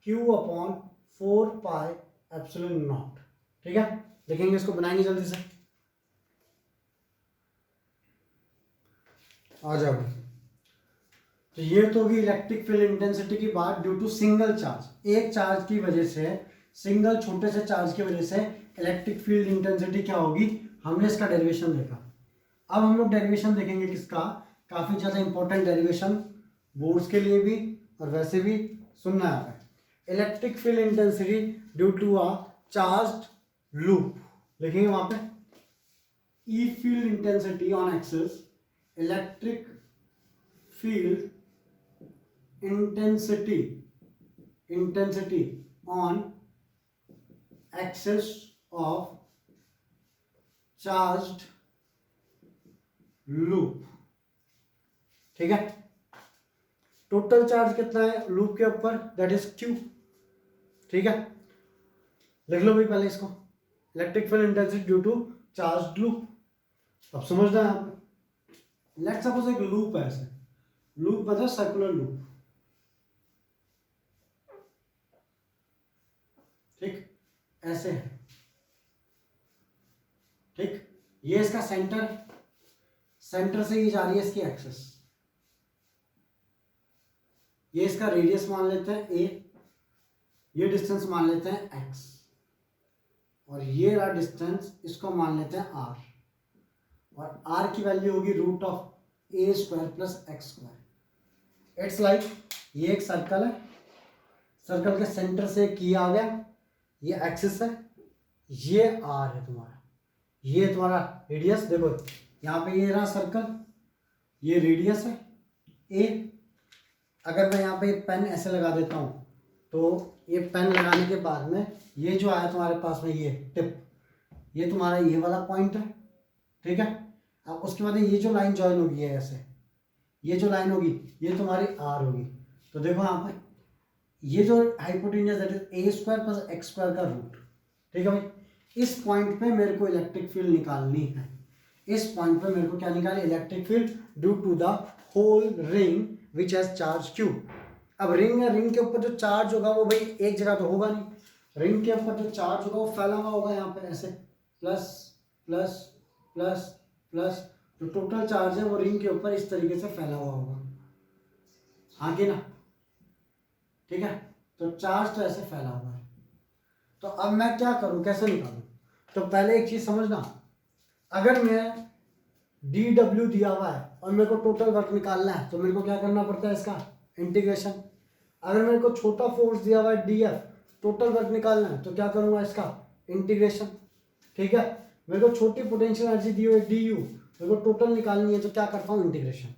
q upon 4 pi epsilon not. ठीक है, देखेंगे इसको, बनाएंगे जल्दी से। आ जाओ। तो ये तो होगी इलेक्ट्रिक फील्ड इंटेंसिटी की बात ड्यू टू सिंगल चार्ज। एक चार्ज की वजह से, सिंगल छोटे से चार्ज की वजह से इलेक्ट्रिक फील्ड इंटेंसिटी क्या होगी, हमने इसका डेरिवेशन देखा। अब हम लोग डेरिवेशन देखेंगे किसका, काफी ज्यादा इंपॉर्टेंट डेरिवेशन, बोर्ड्स के लिए भी और वैसे भी सुनना आता है। Electric field intensity due to a charged loop, लिखेंगे वहां पे E field intensity on axis, electric field intensity on axis of charged loop। ठीक है, टोटल चार्ज कितना है लूप के ऊपर, दैट इज Q। ठीक है, लिख लो भी पहले इसको, electric field intensity due to charged loop. अब समझना है आप, लेट्स सपोज एक लूप है, ऐसे लूप मतलब सर्कुलर लूप। ठीक, ऐसे है। ठीक, ये इसका सेंटर, सेंटर से ये जा रही है इसकी एक्सिस, ये इसका रेडियस मान लेते हैं a, ये डिस्टेंस मान लेते हैं x, और ये रहा डिस्टेंस, इसको मान लेते हैं r, और r की वैल्यू होगी root of a square plus x square. It's like ये एक सर्कल है, सर्कल के सेंटर से की आ गया, ये एक्सिस है, ये r है तुम्हारा, ये तुम्हारा रेडियस। देखो यहाँ पे ये रहा सर्कल, ये रेडियस है a। अगर मैं यहाँ पे पेन ऐसे लगा देता हूँ, तो ये पेन लगाने के बाद में ये जो आया तुम्हारे पास में, ये टिप, ये तुम्हारा ये वाला पॉइंट है। ठीक है, अब उसके बाद ये जो लाइन ज्वाइन होगी है ऐसे, ये जो लाइन होगी ये तुम्हारी r होगी। तो देखो यहाँ पे ये जो hypotenuse that is a square plus x square का रूट। ठीक है भाई, इस पॉइंट पे मेरे को इलेक्ट्रिक फील्ड निकालनी है, इस पॉइंट पे मेरे को क्या निकालनी, electric field due to the whole ring which has charge Q। अब रिंग है, रिंग के ऊपर जो चार्ज होगा वो भाई एक जगह तो होगा नहीं, रिंग के ऊपर जो चार्ज होगा वो फैला हुआ होगा यहाँ पे ऐसे, प्लस प्लस प्लस प्लस, जो टोटल चार्ज है वो रिंग के ऊपर इस तरीके से फैला हुआ होगा, हाँ कि ना। ठीक है, तो चार्ज तो ऐसे फैला हुआ है। तो अब मैं क्या करूं, कैसे निकालूं, तो पहले एक चीज समझना, अगर मैं dw दिया हुआ है और मेरे को टोटल वर्क निकालना है, तो मेरे को क्या करना पड़ता है, इसका इंटीग्रेशन। अगर मेरे को छोटा फोर्स दिया हुआ है df, टोटल वर्क निकालना है, तो क्या करूंगा, इसका इंटीग्रेशन। ठीक है, मेरे को छोटी पोटेंशियल एनर्जी दी हुई du, मेरे को टोटल निकालनी है, तो क्या करता हूँ, इंटीग्रेशन।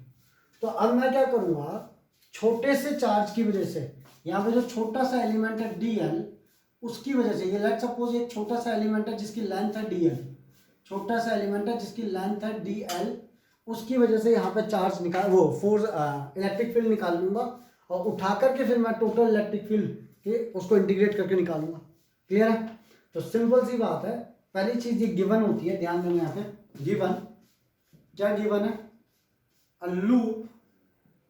तो अब मैं क्या करूंगा, छोटे से चार्ज की वजह से, यहाँ पे जो छोटा सा एलिमेंट है dl, उसकी वजह से, ये लेट्स सपोज एक छोटा सा एलिमेंट है जिसकी लेंथ है dl, छोटा सा एलिमेंट है जिसकी लेंथ है dl, उसकी वजह से यहाँ पे चार्ज निकाल, वो फोर्स इलेक्ट्रिक फील्ड निकाल लूंगा, और उठा करके फिर मैं टोटल इलेक्ट्रिक फील्ड के उसको इंटीग्रेट करके निकालूंगा। क्लियर है, तो सिंपल सी बात है। पहली चीज ये गिवन होती है, ध्यान देना यहाँ पे, गिवन क्या गिवन है, a loop,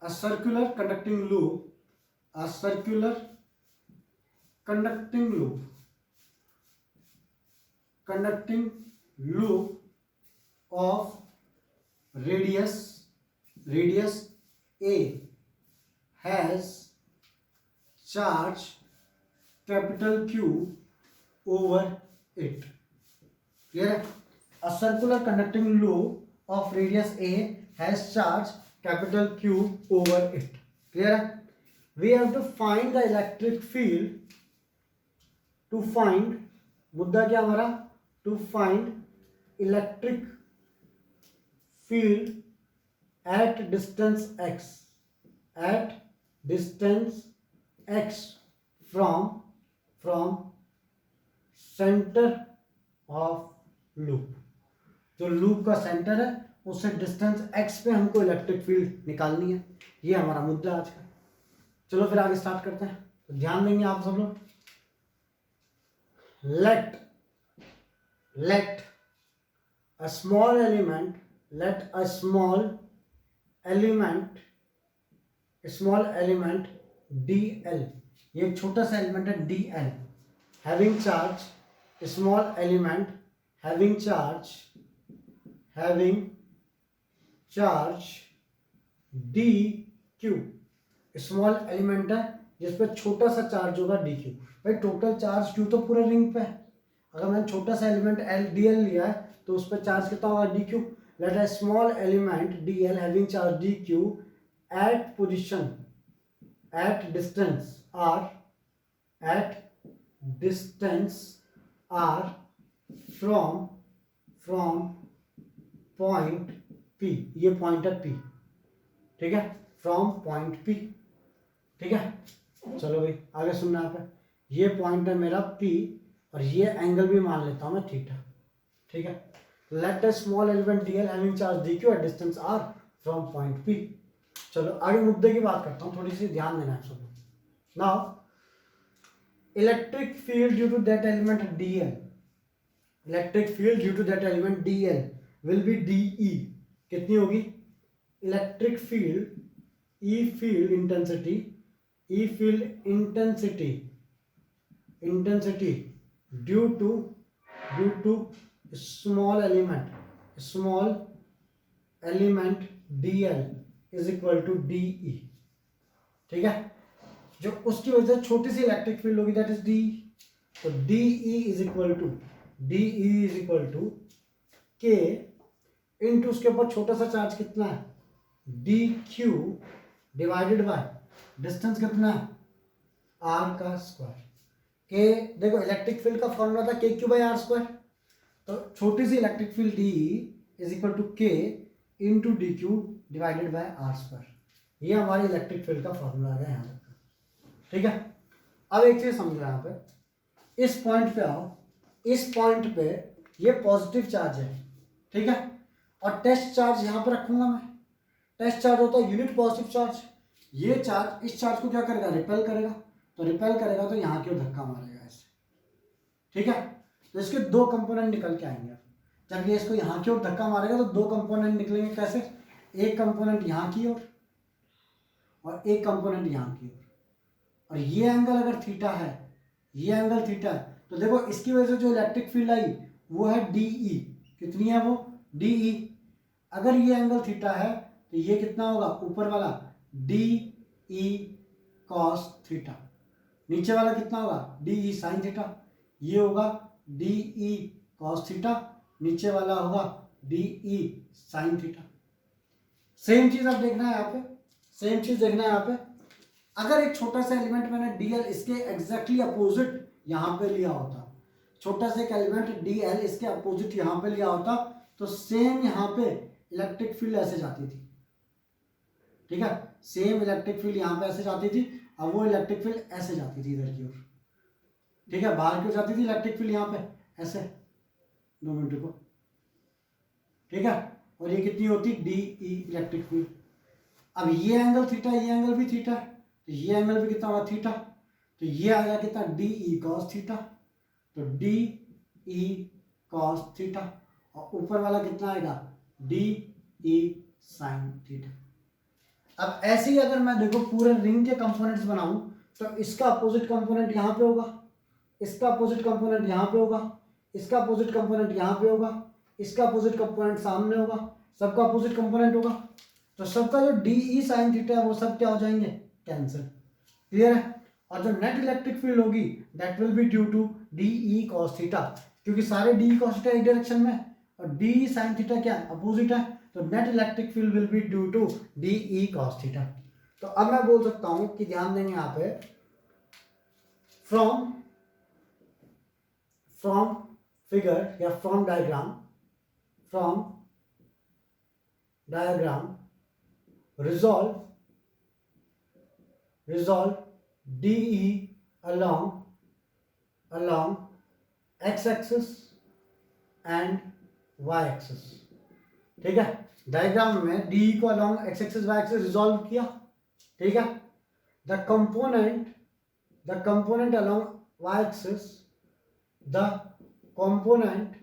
a circular conducting loop, a circular conducting loop, conducting loop of radius a has charge capital Q over it. Clear? A circular conducting loop of radius a has charge capital Q over it. Clear? We have to find the electric field. To find, मुद्दा क्या हमारा, to find electric field at distance x, at distance x from center of loop। जो loop का centre है उससे distance x पे हमको electric field निकालनी है, ये हमारा मुद्दा आज का। चलो फिर आगे स्टार्ट करते हैं, तो ध्यान देंगे आप सब लोग। let a small element, small element dl, ये एक छोटा सा एलिमेंट है dl, having charge, small element having charge dq, small element है जिस पे छोटा सा चार्ज होगा dq। भाई टोटल चार्ज q तो पूरे रिंग पे है, अगर मैंने छोटा सा एलिमेंट dl लिया है तो उस पर चार्ज कितना होगा dq। Let a small element dl having charge dq at position, at distance r from point p, ये पॉइंट है p, ठीक है, फ्रॉम पॉइंट p, ठीक है। चलो भाई आगे सुनना आप, ये पॉइंट है मेरा p और ये एंगल भी मान लेता हूं मैं थीटा, ठीक है। Let the small element dl having charge dq at distance r from point p। चलो आगे मुद्दे की बात करता हूँ, थोड़ी सी ध्यान देना है सब। Now electric field due to that element dl, electric field due to that element dl will be de, कितनी होगी electric field, e field intensity due to small element dl is equal to de, ठीक है। जो उसकी वजह से छोटी सी इलेक्ट्रिक फील्ड होगी दैट इज de, तो de is equal to k into उसके ऊपर छोटा सा चार्ज कितना है dq डिवाइडेड बाय डिस्टेंस कितना है r का स्क्वायर। k देखो इलेक्ट्रिक फील्ड का फॉर्मूला था kq बाय r स्क्वायर, तो छोटी सी electric field de is equal to k into dq divided by r square, ये हमारी इलेक्ट्रिक फील्ड का फॉर्मूला है यहाँ तक, ठीक है। अब एक चीज समझो यहाँ पे, इस पॉइंट पे आओ, इस पॉइंट पे ये पॉजिटिव चार्ज है, ठीक है, और टेस्ट चार्ज यहाँ पे रखूंगा मैं। टेस्ट चार्ज होता है यूनिट पॉजिटिव चार्ज, ये चार्ज इस चार्ज को क्या करेगा रिपेल करेगा, तो रिपेल करेगा तो यहाँ क्यों धक्का मारेगा ऐसे, ठीक है। तो इसके दो कंपोनेंट निकल के आएंगे, जब ये इसको यहाँ की ओर धक्का मारेगा तो दो कंपोनेंट निकलेंगे, कैसे, एक कंपोनेंट यहाँ की ओर और एक कंपोनेंट यहाँ की ओर, और ये एंगल अगर थीटा है, ये एंगल थीटा है, तो देखो इसकी वजह से जो इलेक्ट्रिक फील्ड आई वो है de, कितनी है वो de। अगर ये एंगल थीटा है तो ये कितना होगा ऊपर वाला de cos थीटा, नीचे वाला कितना होगा de sin थीटा, ये होगा de cos थीटा, नीचे वाला होगा de sin थीटा। सेम चीज अब देखना है यहाँ पे, सेम चीज देखना है यहाँ पे, अगर एक छोटा सा एलिमेंट मैंने dl इसके एग्जैक्टली अपोजिट यहाँ पे लिया होता, छोटा सा एक एलिमेंट dl इसके अपोजिट यहाँ पे लिया होता, तो सेम यहाँ पे इलेक्ट्रिक फील्ड ऐसे जाती थी, ठीक है, सेम इलेक्ट्रिक फील्ड यहाँ पे ऐसे जाती थी, अब वो इलेक्ट्रिक फील्ड ऐसे जाती थी इधर की ओर, ठीक है, बाहर क्यों जाती थी इलेक्ट्रिक फील्ड यहाँ पे ऐसे, 2 मिनट को, ठीक है, और ये कितनी होती de इलेक्ट्रिक फील्ड। अब ये एंगल थीटा, ये एंगल भी थीटा, तो ये एंगल भी कितना होगा थीटा, तो ये आ गया कितना de cos थीटा, तो de cos थीटा, और ऊपर वाला कितना आएगा de sin थीटा। अब ऐसे ही अगर मैं देखो पूरे रिंग के कंपोनेंट्स बनाऊं, तो इसका अपोजिट कंपोनेंट यहाँ पे होगा, इसका अपोजिट कंपोनेंट यहाँ पे होगा, इसका अपोजिट कंपोनेंट यहाँ पे होगा, इसका अपोजिट कंपोनेंट सामने होगा, सबका अपोजिट कंपोनेंट होगा, तो सबका जो de sin थीटा है वो सब क्या हो जाएंगे कैंसिल, क्लियर है। और जो नेट इलेक्ट्रिक फील्ड होगी that will be due to de cos theta, क्योंकि सारे de cos थीटा एक डायरेक्शन में और de sin थीटा क्या अपोजिट है, तो net electric field will be due to de cos theta. तो अब मैं बोल सकता हूं कि ध्यान देंगे यहाँ पे, फ्रॉम फिगर या from diagram resolve de along x axis and y axis, ठीक है। डायग्राम में de को along x axis y axis resolve किया, ठीक है। The component along y axis, the component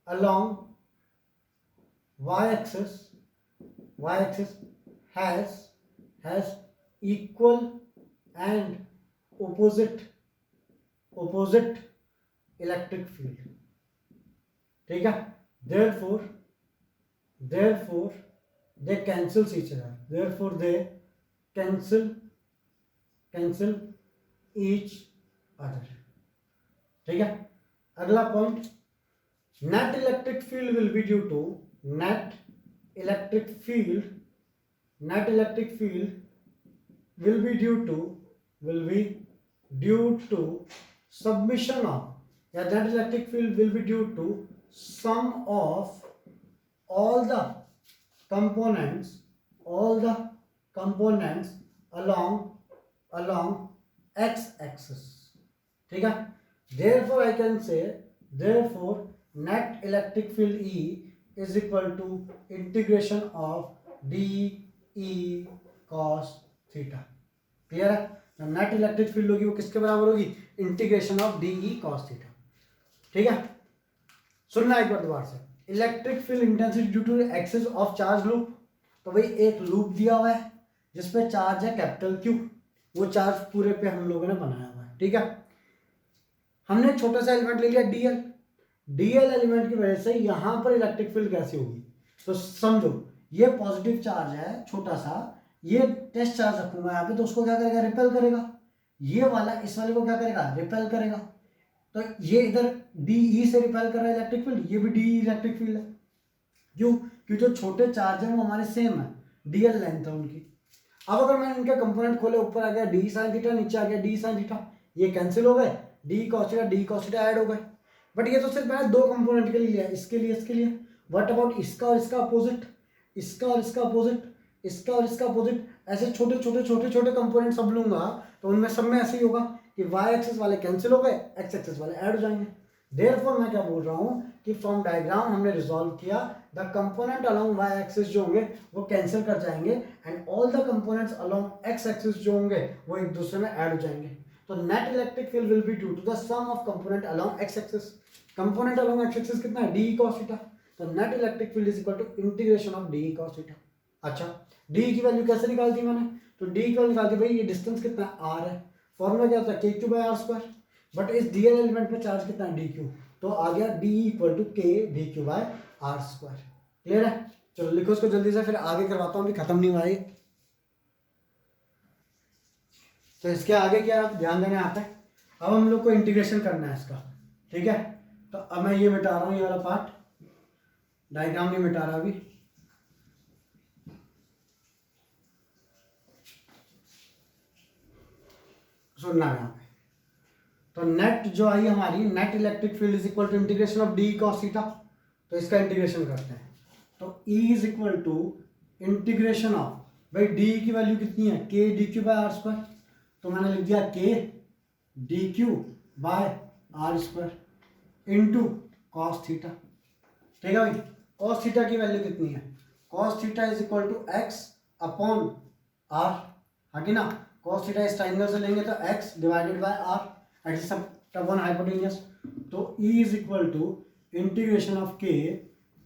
along y axis y axis has equal and opposite electric field. ठीक है, therefore they cancels each other, therefore they cancel each other. ठीक है, अगला point, net electric field will be due to net electric field will be due to submission of, या net electric field will be due to sum of all the components along x axis. ठीक है, therefore I can say net electric field E is equal to integration of d e cos theta. Clear है, जो net electric field होगी वो किसके बराबर होगी, integration of d E cos theta. ठीक है, सुनना एक बार दोबारा से, electric field intensity due to axis of charge loop. तो भाई एक लूप दिया हुआ है जिसपे चार्ज है कैपिटल क्यू, वो चार्ज पूरे पे हम लोगों ने बनाया हुआ है. ठीक है, हमने छोटा सा एलिमेंट ले लिया डीएल एलिमेंट की वजह से यहाँ पर इलेक्ट्रिक फील्ड कैसी होगी. तो समझो ये पॉजिटिव चार्ज है छोटा सा, ये टेस्ट चार्ज रखूंगा यहाँ पे, तो उसको क्या करेगा, रिपेल करेगा. ये वाला इस वाले को क्या करेगा, रिपेल करेगा. तो ये इधर डी से रिपेल कर रहा है इलेक्ट्रिक फील्ड, ये भी डी इलेक्ट्रिक फील्ड है. क्यों, क्योंकि जो छोटे चार्ज है वो हमारे सेम है, डीएल लेंथ है उनकी. अब अगर मैंने इनके कंपोनेंट खोले, ऊपर आ गया डी साइन थीटा, नीचे आ गया डी साइन थीटा, ये कैंसिल हो गए, डी कॉस थीटा ऐड हो गए. बट ये तो सिर्फ मैंने दो कंपोनेंट के लिए लिया, इसके लिए. व्हाट अबाउट इसका और इसका अपोजिट, इसका और इसका अपोजिट, ऐसे छोटे कंपोनेंट सब लूंगा तो उनमें सब में ऐसे ही होगा कि वाई एक्सिस वाले कैंसिल हो गए, एक्स एक्सिस वाले ऐड हो जाएंगे. देयरफॉर मैं क्या बोल रहा हूँ कि फ्रॉम डायग्राम हमने रिजॉल्व किया, the component along y axis जो होंगे वो कैंसिल कर जाएंगे, and all the components along x axis जो होंगे वो एक दूसरे में ऐड हो जाएंगे. तो net electric field will be due to the sum of component along x axis. Component along x axis कितना है, डी कॉस थीटा. तो net electric field is equal to integration of d cos theta. अच्छा, डी की वैल्यू कैसे निकाल दी मैंने, तो डी की वैल्यू निकाल दी, भाई ये डिस्टेंस कितना है, आर है. फॉर्मूला क्या होता है, k q by r square. But इस डीएल एलिमेंट पे चार्ज कितना है, डी क्यू, तो आ गया d equal to k d q by r square. Clear है, चलो लिखो इसको जल्दी से, फिर आगे करवाता हूँ, अभी खत्म नहीं हुआ है. तो इसके आगे क्या आप ध्यान देना आता है, अब हम लोग को इंटीग्रेशन करना है इसका. ठीक है, तो अब मैं ये मिटा रहा हूँ, ये वाला पार्ट, डायग्राम नहीं मिटा रहा अभी. सुनना है यहाँ पे, तो नेट जो आई हमारी, net electric field is equal to integration of d cos theta. तो इसका इंटीग्रेशन करते हैं, तो E is equal to integration of, भाई डी की वैल्यू कितनी है, k d q by are square. तो मैंने लिख दिया k d q by are square into cos theta. ठीक है भाई, कॉस थीटा की वैल्यू कितनी है, cos theta is equal to x upon r. हाँ कि ना, कॉस थीटा इस ट्राइंगल से लेंगे तो x divided by r, at सब वन हाइपोटेन्यूस. तो E is equal to integration of k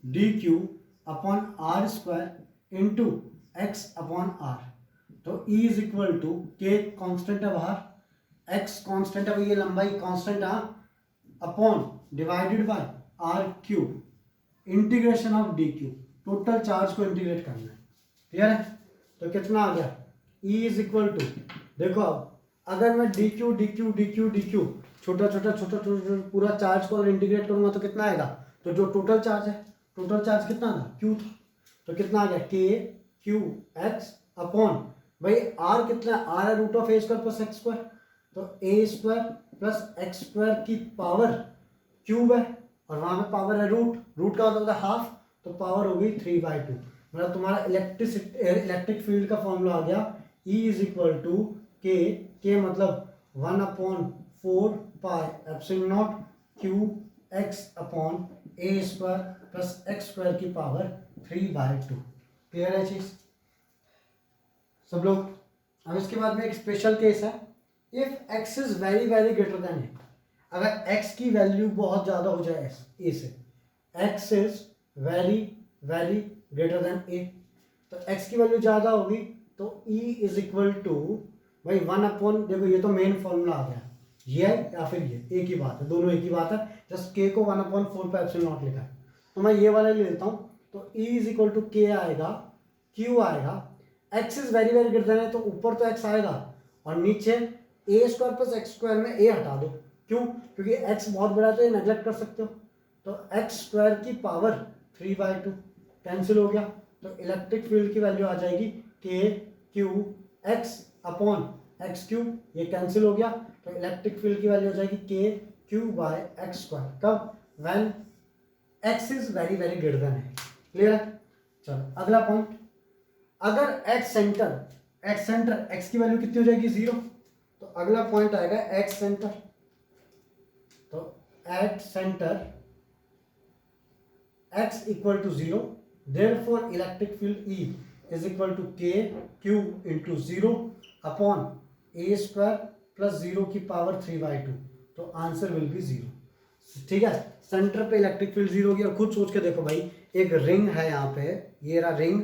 d q upon r square into x upon r. तो E is equal to k constant है बाहर, x constant है, ये लंबाई constant है, upon divided by r cube integration of d q. Total charge को integrate करना है. क्लियर है, तो कितना आ गया, E इज इक्वल टू, देखो अब अगर मैं डी क्यू छोटा पूरा चार्ज को अगर इंटीग्रेट करूंगा तो कितना आएगा, तो जो टोटल चार्ज है, टोटल चार्ज कितना था, क्यू था, तो कितना आ गया, के क्यू एक्स अपॉन, भाई आर कितना है, आर है root of a square plus x square. तो a square plus x square की पावर क्यूब है, और वहां पे पावर है रूट का मतलब हाफ, तो पावर हो गई 3/2. मतलब तुम्हारा इलेक्ट्रिक फील्ड का फॉर्मूला आ गया E is equal to k मतलब 1/4 pi epsilon naught q x upon a square plus x square की पावर 3/2. क्लियर है चीज सब लोग. अब इसके बाद में एक स्पेशल केस है, if x is very very greater than a. अगर x की वैल्यू बहुत ज्यादा हो जाए ए से, x is very very greater than a, तो x की वैल्यू ज़्यादा होगी तो E इज इक्वल टू भाई 1/, देखो ये तो मेन फॉर्मूला आ गया, ये है या फिर ये, एक ही बात है, दोनों एक ही बात है, जस्ट k को 1/4 पे एप्सिलॉन नॉट लिखा है, तो मैं ये वाला ले लेता हूँ। तो E is equal to k आएगा, q आएगा, x is very very greater than है तो ऊपर तो x आएगा और नीचे a² प्लस x² में a हटा दो, क्यों? क्योंकि x बहुत बड़ा है तो ये नेग्लेक्ट कर सकते हो, तो x² की पावर 3/2 कैंसिल हो गया, तो इलेक्ट्रिक फील्ड की वैल्यू आ जाएगी k q x upon x cube, ये कैंसिल हो गया, तो इलेक्ट्रिक फील्ड की वैल्यू हो जाएगी k q बाय x²। कब? When x is very very greater than है। क्लियर है? चलो अगला पॉइंट, अगर x सेंटर x की वैल्यू कितनी हो जाएगी 0, तो अगला पॉइंट आएगा x सेंटर, तो at center x equal to 0, therefore electric field E is equal to k q into 0 upon a² plus 0 की पावर 3/2, तो आंसर विल बी 0। ठीक है, सेंटर पे इलेक्ट्रिक फील्ड 0 होगी। और खुद सोच के देखो भाई, एक रिंग है यहाँ पे, ये रहा रिंग,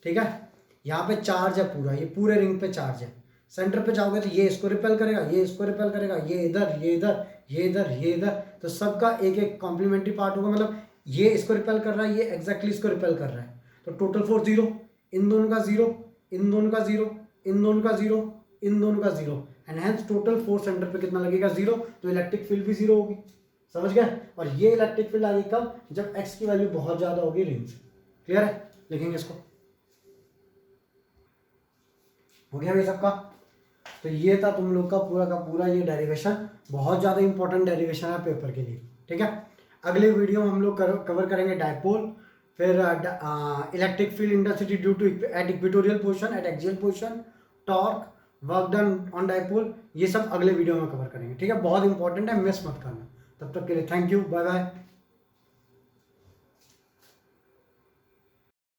ठीक है, यहाँ पे चार्ज है पूरा, ये पूरे रिंग पे चार्ज है, सेंटर पे जाओगे तो ये इसको रिपेल करेगा, ये इसको रिपेल करेगा, ये इधर, ये इधर, ये इधर, ये इधर, तो सबका एक एक कॉम्प्लीमेंट्री पार्ट होगा, मतलब ये इसको रिपेल कर रहा है, ये एग्जैक्टली इसको रिपेल कर रहा है, तो टोटल फोर्स 0, इन दोनों का 0, इन दोनों का 0, इन दोनों का 0, इन दोनों का 0, and hence total force centre पे कितना लगेगा 0, तो इलेक्ट्रिक फील्ड भी 0 होगी। समझ गए? और ये इलेक्ट्रिक फील्ड आ गई कब? जब x की वैल्यू बहुत ज्यादा होगी रिंग से। क्लियर है? लिखेंगे इसको। हो गया भाई सबका? तो ये था तुम लोग का पूरा ये डेरिवेशन, बहुत ज्यादा इंपॉर्टेंट डेरिवेशन है पेपर के लिए। ठीक है, अगले वीडियो में हम लोग कवर करेंगे डायपोल, फिर electric field intensity due to at equatorial position, at axial position, torque, work done on dipole, ये सब अगले वीडियो में कवर करेंगे। ठीक है, बहुत इंपॉर्टेंट है, मिस मत करना। तब तक के लिए थैंक यू, बाय बाय।